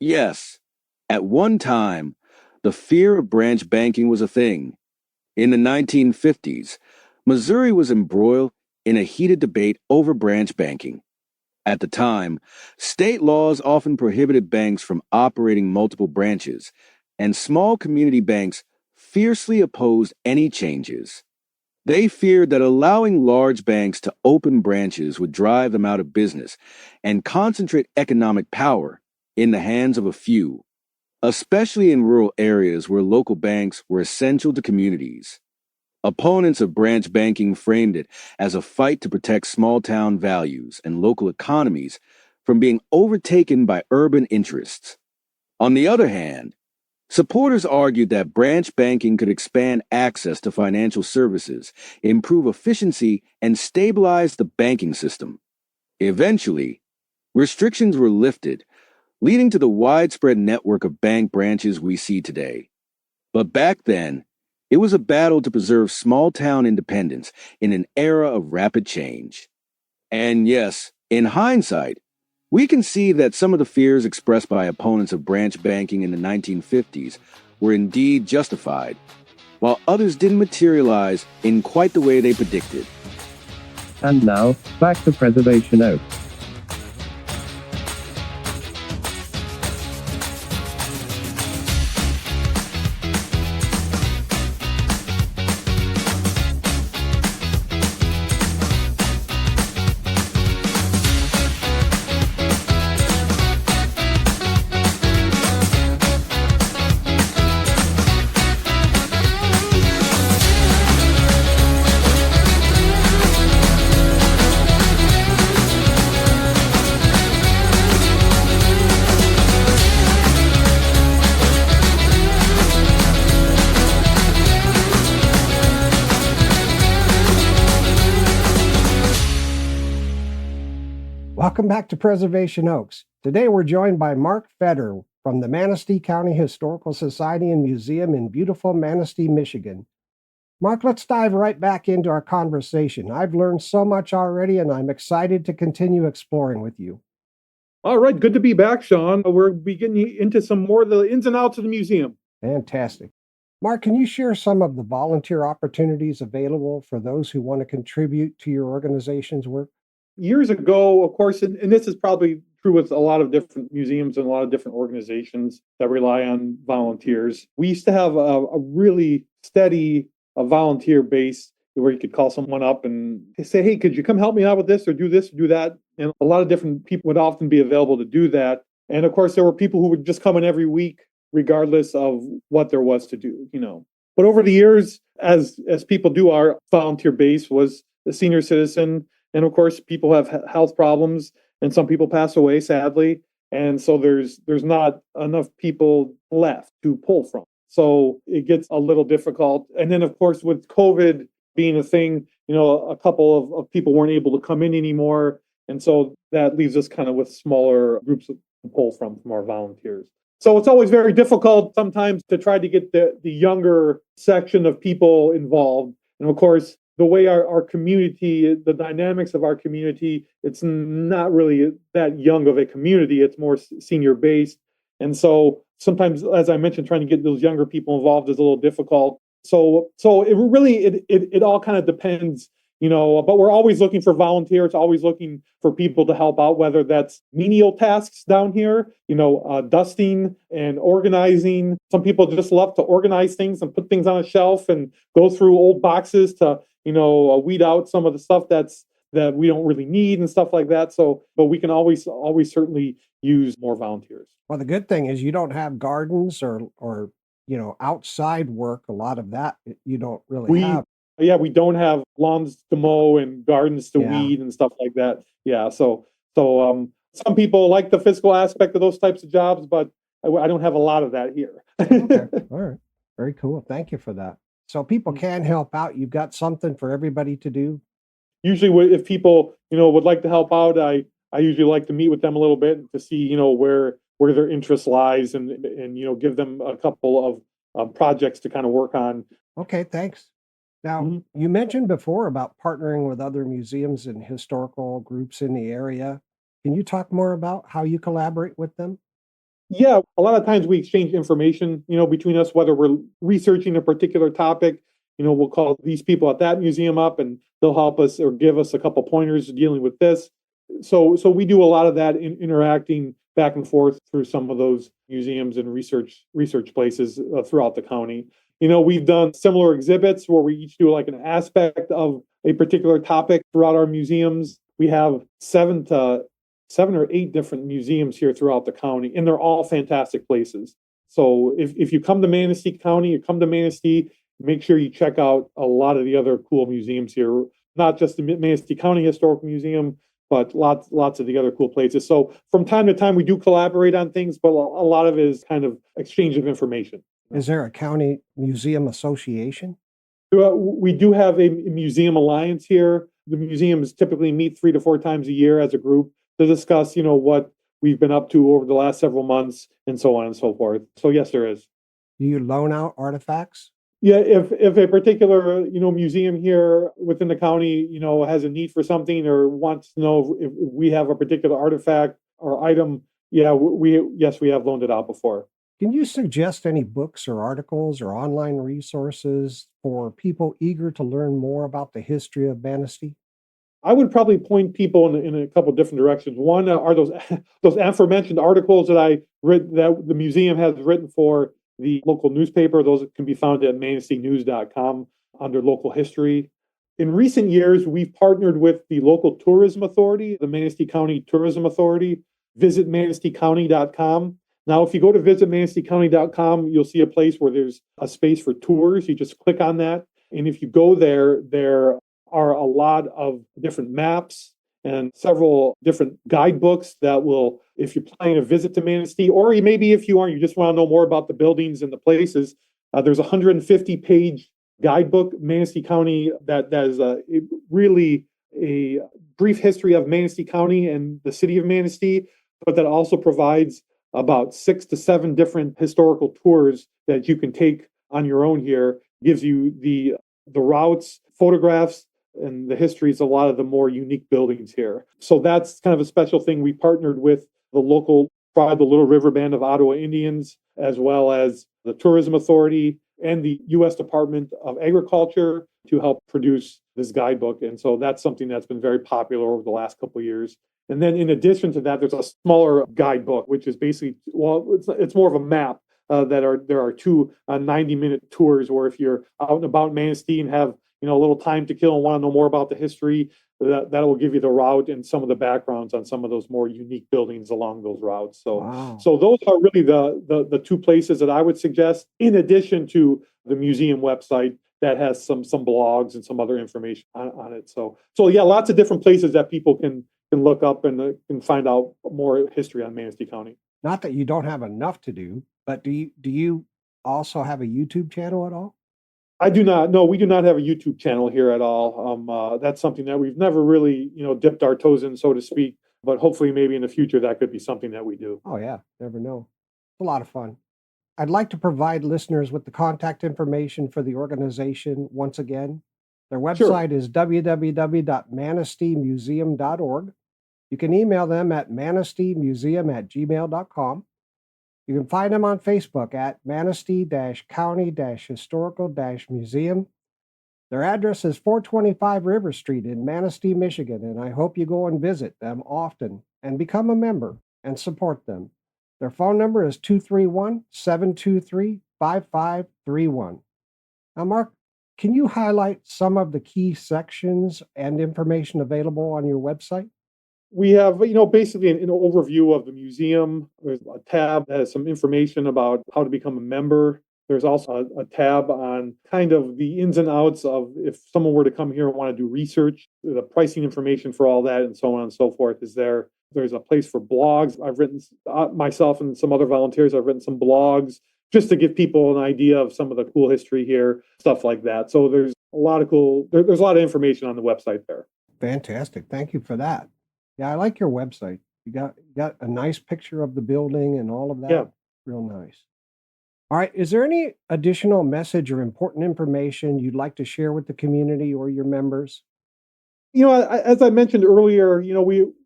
Yes, at one time, the fear of branch banking was a thing. In the 1950s, Missouri was embroiled in a heated debate over branch banking. At the time, state laws often prohibited banks from operating multiple branches, and small community banks fiercely opposed any changes. They feared that allowing large banks to open branches would drive them out of business and concentrate economic power in the hands of a few, especially in rural areas where local banks were essential to communities. Opponents of branch banking framed it as a fight to protect small-town values and local economies from being overtaken by urban interests. On the other hand, supporters argued that branch banking could expand access to financial services, improve efficiency, and stabilize the banking system. Eventually, restrictions were lifted, leading to the widespread network of bank branches we see today. But back then, it was a battle to preserve small-town independence in an era of rapid change. And yes, in hindsight, we can see that some of the fears expressed by opponents of branch banking in the 1950s were indeed justified, while others didn't materialize in quite the way they predicted. And now, back to Preservation Oaks. Welcome back to Preservation Oaks. Today we're joined by Mark Fetter from the Manistee County Historical Society and Museum in beautiful Manistee, Michigan. Mark, let's dive right back into our conversation. I've learned so much already, and I'm excited to continue exploring with you. All right, good to be back, Sean. We're beginning into some more of the ins and outs of the museum. Fantastic. Mark, can you share some of the volunteer opportunities available for those who want to contribute to your organization's work? Years ago, of course, and this is probably true with a lot of different museums and a lot of different organizations that rely on volunteers. We used to have a really steady volunteer base where you could call someone up and say, hey, could you come help me out with this or do that? And a lot of different people would often be available to do that. And of course, there were people who would just come in every week, regardless of what there was to do, But over the years, as people do, our volunteer base was the senior citizen. And of course, people have health problems, and some people pass away, sadly. And so there's not enough people left to pull from. So it gets a little difficult. And then, of course, with COVID being a thing, a couple of people weren't able to come in anymore. And so that leaves us kind of with smaller groups to pull from our volunteers. So it's always very difficult sometimes to try to get the younger section of people involved. And of course, the way our community, the dynamics of our community, it's not really that young of a community. It's more senior based. And so sometimes, as I mentioned, trying to get those younger people involved is a little difficult. So it really, it all kind of depends, but we're always looking for volunteers, always looking for people to help out, whether that's menial tasks down here, dusting and organizing. Some people just love to organize things and put things on a shelf and go through old boxes to weed out some of the stuff that we don't really need and stuff like that. So, but we can always certainly use more volunteers. Well, the good thing is you don't have gardens or outside work. A lot of that you don't really have. Yeah, we don't have lawns to mow and gardens to weed and stuff like that. Yeah, so some people like the physical aspect of those types of jobs, but I don't have a lot of that here. Okay, all right, very cool. Thank you for that. So people can help out. You've got something for everybody to do. Usually, if people would like to help out, I usually like to meet with them a little bit to see where their interest lies and give them a couple of projects to kind of work on. Okay, thanks. Now, you mentioned before about partnering with other museums and historical groups in the area. Can you talk more about how you collaborate with them? Yeah, a lot of times we exchange information, between us, whether we're researching a particular topic, we'll call these people at that museum up and they'll help us or give us a couple pointers dealing with this. So we do a lot of that interacting back and forth through some of those museums and research places throughout the county. We've done similar exhibits where we each do like an aspect of a particular topic throughout our museums. We have 7 or 8 different museums here throughout the county, and they're all fantastic places. So if you come to Manistee County, you come to Manistee, make sure you check out a lot of the other cool museums here, not just the Manistee County Historical Museum, but lots of the other cool places. So from time to time, we do collaborate on things, but a lot of it is kind of exchange of information. Is there a county museum association? We do have a museum alliance here. The museums typically meet 3 to 4 times a year as a group to discuss, what we've been up to over the last several months and so on and so forth. So yes, there is. Do you loan out artifacts? Yeah, if a particular museum here within the county has a need for something or wants to know if we have a particular artifact or item, yeah, we have loaned it out before. Can you suggest any books or articles or online resources for people eager to learn more about the history of Manistee? I would probably point people in a couple different directions. One are those aforementioned articles that I read that the museum has written for the local newspaper. Those can be found at manisteenews.com under local history. In recent years, we've partnered with the local tourism authority, the Manistee County Tourism Authority. Visit manisteecounty.com. Now, if you go to visitmanisteecounty.com, you'll see a place where there's a space for tours. You just click on that. And if you go there are a lot of different maps and several different guidebooks that will, if you're planning a visit to Manistee, or maybe if you aren't, you just want to know more about the buildings and the places, there's a 150-page guidebook, Manistee County, that is really a brief history of Manistee County and the city of Manistee, but that also provides about 6 to 7 different historical tours that you can take on your own here. Gives you the routes, photographs, and the histories of a lot of the more unique buildings here. So that's kind of a special thing. We partnered with the local tribe, the Little River Band of Ottawa Indians, as well as the Tourism Authority and the U.S. Department of Agriculture to help produce this guidebook. And so that's something that's been very popular over the last couple of years. And then in addition to that, there's a smaller guidebook, which is basically, it's more of a map. There are 2 90-minute tours where if you're out and about Manistee and have a little time to kill and want to know more about the history, that will give you the route and some of the backgrounds on some of those more unique buildings along those routes. So, Wow. So those are really the 2 places that I would suggest, in addition to the museum website that has some blogs and some other information on it. So yeah, lots of different places that people can look up and can find out more history on Manistee County. Not that you don't have enough to do, but do you also have a YouTube channel at all? I do not. No, we do not have a YouTube channel here at all. That's something that we've never really, dipped our toes in, so to speak. But hopefully, maybe in the future, that could be something that we do. Oh, yeah. Never know. It's a lot of fun. I'd like to provide listeners with the contact information for the organization once again. Their website is www.manisteemuseum.org. You can email them at manisteemuseum@gmail.com. You can find them on Facebook at Manistee-County-Historical-Museum. Their address is 425 River Street in Manistee, Michigan, and I hope you go and visit them often and become a member and support them. Their phone number is 231-723-5531. Now, Mark, can you highlight some of the key sections and information available on your website? We have, basically an overview of the museum. There's a tab that has some information about how to become a member. There's also a tab on kind of the ins and outs of if someone were to come here and want to do research, the pricing information for all that and so on and so forth is there. There's a place for blogs. I've written, myself and some other volunteers, I've written some blogs just to give people an idea of some of the cool history here, stuff like that. So there's a lot of there's a lot of information on the website there. Fantastic. Thank you for that. Yeah, I like your website. You got a nice picture of the building and all of that. Yeah. Real nice. All right. Is there any additional message or important information you'd like to share with the community or your members? As I mentioned earlier,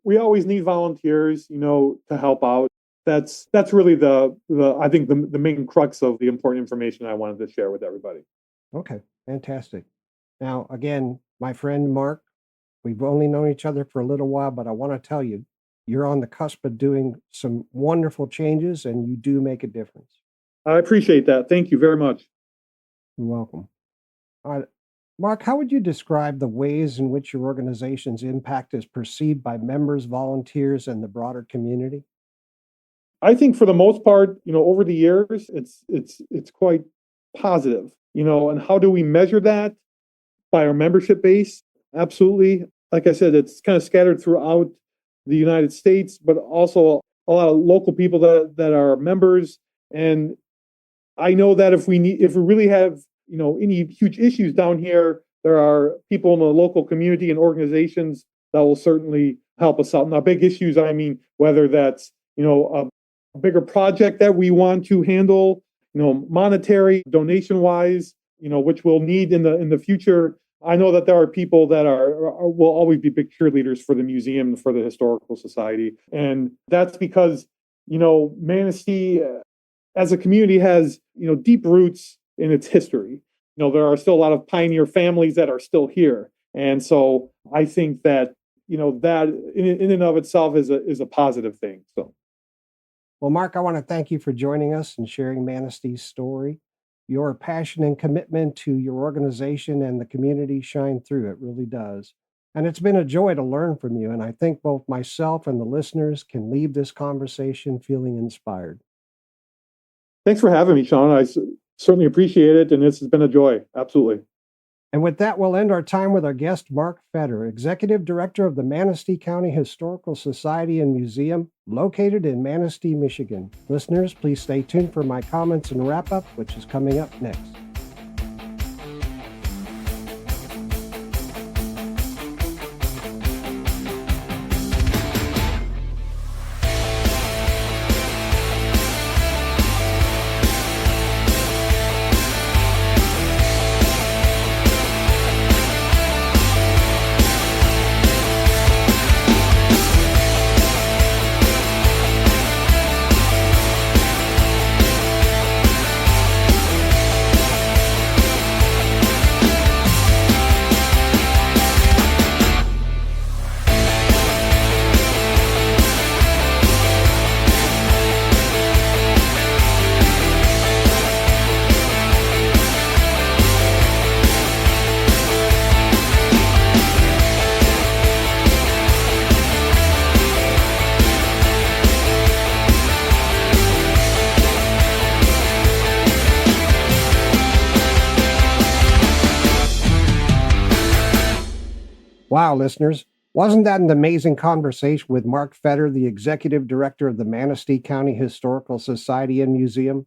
we always need volunteers, to help out. That's really the I think the main crux of the important information I wanted to share with everybody. Okay, fantastic. Now, again, my friend Mark We've only known each other for a little while, but I want to tell you, you're on the cusp of doing some wonderful changes, and you do make a difference. I appreciate that. Thank you very much. You're welcome. Mark, how would you describe the ways in which your organization's impact is perceived by members, volunteers, and the broader community? I think for the most part, over the years, it's quite positive, and how do we measure that? By our membership base? Absolutely. Like I said, it's kind of scattered throughout the United States, but also a lot of local people that are members. And I know that if we really have, any huge issues down here, there are people in the local community and organizations that will certainly help us out. Now, big issues, I mean, whether that's, a bigger project that we want to handle, monetary, donation wise, which we'll need in the future. I know that there are people that will always be big cheerleaders for the museum and for the Historical Society. And that's because, Manistee as a community has, deep roots in its history. There are still a lot of pioneer families that are still here. And so I think that, that in and of itself is a positive thing. So. Well, Mark, I want to thank you for joining us and sharing Manistee's story. Your passion and commitment to your organization and the community shine through. It really does. And it's been a joy to learn from you. And I think both myself and the listeners can leave this conversation feeling inspired. Thanks for having me, Sean. I certainly appreciate it. And this has been a joy. Absolutely. And with that, we'll end our time with our guest, Mark Fetter, Executive Director of the Manistee County Historical Society and Museum, located in Manistee, Michigan. Listeners, please stay tuned for my comments and wrap-up, which is coming up next. Wow, listeners, wasn't that an amazing conversation with Mark Fetter, the Executive Director of the Manistee County Historical Society and Museum?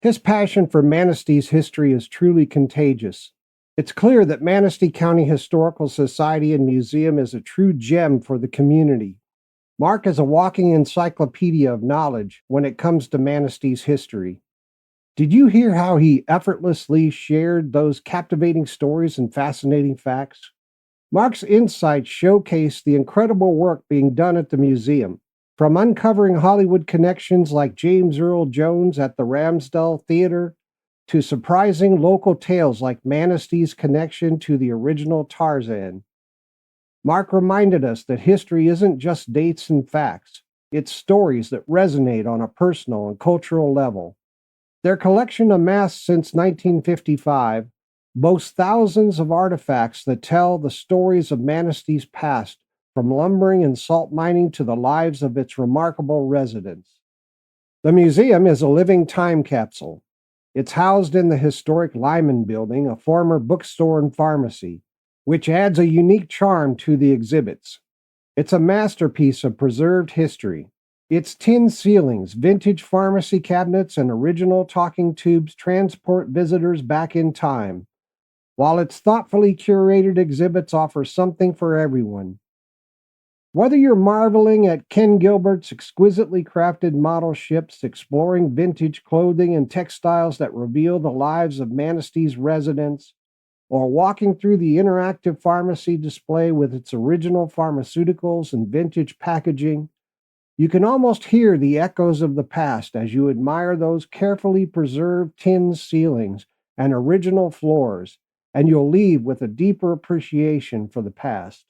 His passion for Manistee's history is truly contagious. It's clear that Manistee County Historical Society and Museum is a true gem for the community. Mark is a walking encyclopedia of knowledge when it comes to Manistee's history. Did you hear how he effortlessly shared those captivating stories and fascinating facts? Mark's insights showcase the incredible work being done at the museum, from uncovering Hollywood connections like James Earl Jones at the Ramsdell Theater, to surprising local tales like Manistee's connection to the original Tarzan. Mark reminded us that history isn't just dates and facts, it's stories that resonate on a personal and cultural level. Their collection, amassed since 1955, boasts thousands of artifacts that tell the stories of Manistee's past, from lumbering and salt mining to the lives of its remarkable residents. The museum is a living time capsule. It's housed in the historic Lyman Building, a former bookstore and pharmacy, which adds a unique charm to the exhibits. It's a masterpiece of preserved history. Its tin ceilings, vintage pharmacy cabinets, and original talking tubes transport visitors back in time, while its thoughtfully curated exhibits offer something for everyone. Whether you're marveling at Ken Gilbert's exquisitely crafted model ships, exploring vintage clothing and textiles that reveal the lives of Manistee's residents, or walking through the interactive pharmacy display with its original pharmaceuticals and vintage packaging, you can almost hear the echoes of the past as you admire those carefully preserved tin ceilings and original floors, and you'll leave with a deeper appreciation for the past.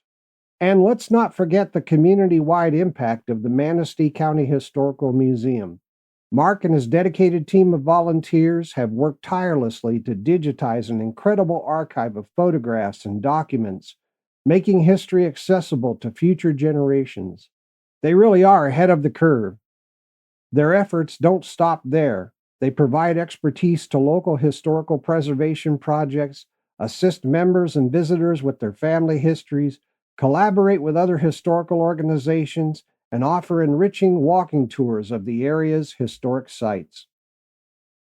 And let's not forget the community-wide impact of the Manistee County Historical Museum. Mark and his dedicated team of volunteers have worked tirelessly to digitize an incredible archive of photographs and documents, making history accessible to future generations. They really are ahead of the curve. Their efforts don't stop there. They provide expertise to local historical preservation projects, assist members and visitors with their family histories, collaborate with other historical organizations, and offer enriching walking tours of the area's historic sites.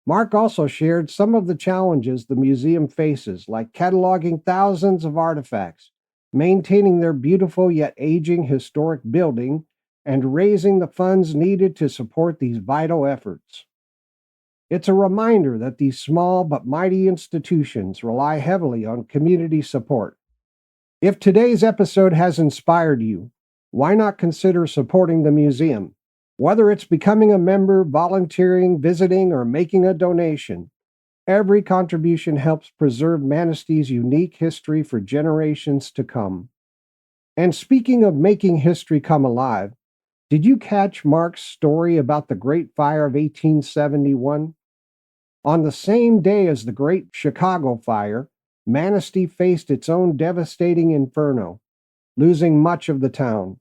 Mark also shared some of the challenges the museum faces, like cataloging thousands of artifacts, maintaining their beautiful yet aging historic building, and raising the funds needed to support these vital efforts. It's a reminder that these small but mighty institutions rely heavily on community support. If today's episode has inspired you, why not consider supporting the museum? Whether it's becoming a member, volunteering, visiting, or making a donation, every contribution helps preserve Manistee's unique history for generations to come. And speaking of making history come alive, did you catch Mark's story about the Great Fire of 1871? On the same day as the Great Chicago Fire, Manistee faced its own devastating inferno, losing much of the town.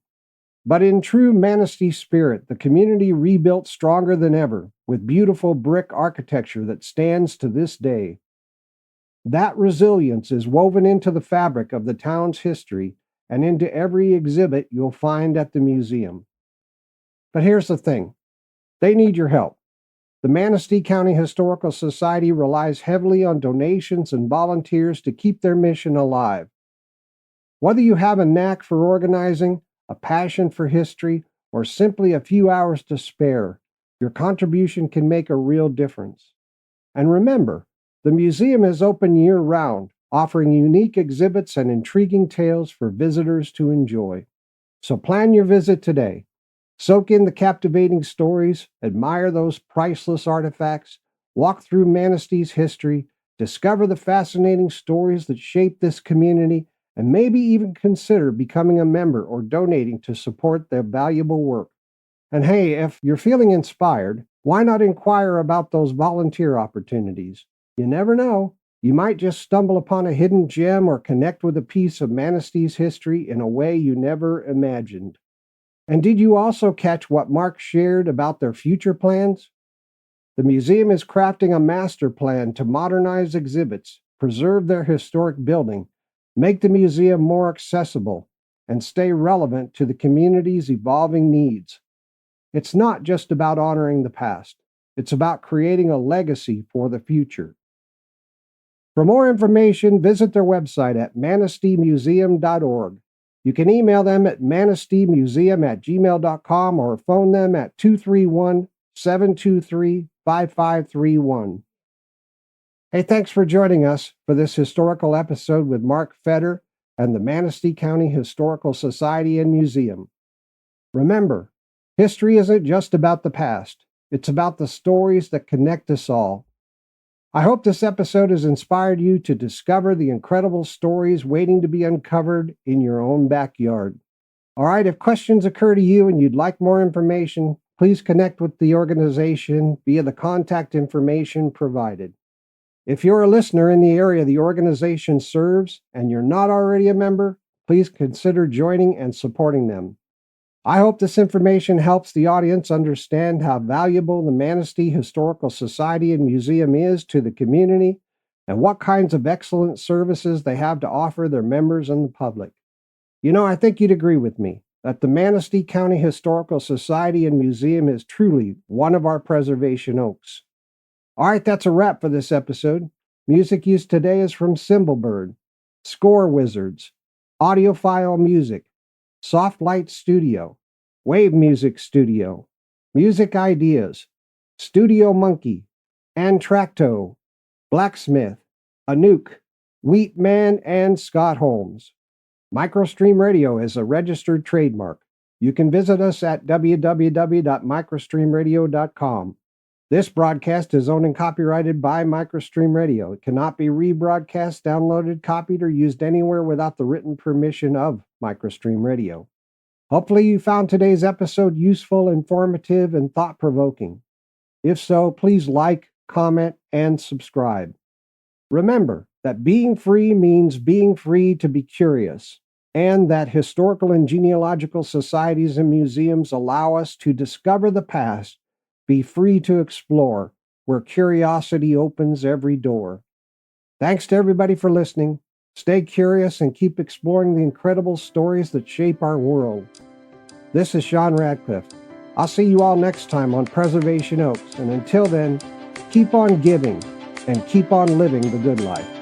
But in true Manistee spirit, the community rebuilt stronger than ever, with beautiful brick architecture that stands to this day. That resilience is woven into the fabric of the town's history and into every exhibit you'll find at the museum. But here's the thing, they need your help. The Manistee County Historical Society relies heavily on donations and volunteers to keep their mission alive. Whether you have a knack for organizing, a passion for history, or simply a few hours to spare, your contribution can make a real difference. And remember, the museum is open year-round, offering unique exhibits and intriguing tales for visitors to enjoy. So plan your visit today. Soak in the captivating stories, admire those priceless artifacts, walk through Manistee's history, discover the fascinating stories that shape this community, and maybe even consider becoming a member or donating to support their valuable work. And hey, if you're feeling inspired, why not inquire about those volunteer opportunities? You never know. You might just stumble upon a hidden gem or connect with a piece of Manistee's history in a way you never imagined. And did you also catch what Mark shared about their future plans? The museum is crafting a master plan to modernize exhibits, preserve their historic building, make the museum more accessible, and stay relevant to the community's evolving needs. It's not just about honoring the past. It's about creating a legacy for the future. For more information, visit their website at manisteemuseum.org. You can email them at manisteemuseum@gmail.com or phone them at 231-723-5531. Hey, thanks for joining us for this historical episode with Mark Fetter and the Manistee County Historical Society and Museum. Remember, history isn't just about the past. It's about the stories that connect us all. I hope this episode has inspired you to discover the incredible stories waiting to be uncovered in your own backyard. All right, if questions occur to you and you'd like more information, please connect with the organization via the contact information provided. If you're a listener in the area the organization serves and you're not already a member, please consider joining and supporting them. I hope this information helps the audience understand how valuable the Manistee Historical Society and Museum is to the community and what kinds of excellent services they have to offer their members and the public. You know, I think you'd agree with me that the Manistee County Historical Society and Museum is truly one of our preservation oaks. All right, that's a wrap for this episode. Music used today is from Cymbalbird, Score Wizards, Audiophile Music, Soft Light Studio, Wave Music Studio, Music Ideas, Studio Monkey, Antracto, Blacksmith, Anouk, Wheatman, and Scott Holmes. Microstream Radio is a registered trademark. You can visit us at www.microstreamradio.com. This broadcast is owned and copyrighted by Microstream Radio. It cannot be rebroadcast, downloaded, copied, or used anywhere without the written permission of Microstream Radio. Hopefully you found today's episode useful, informative, and thought-provoking. If so, please like, comment, and subscribe. Remember that being free means being free to be curious, and that historical and genealogical societies and museums allow us to discover the past, be free to explore, where curiosity opens every door. Thanks to everybody for listening. Stay curious and keep exploring the incredible stories that shape our world. This is Sean Radcliff. I'll see you all next time on Preservation Oaks, and until then, keep on giving and keep on living the good life.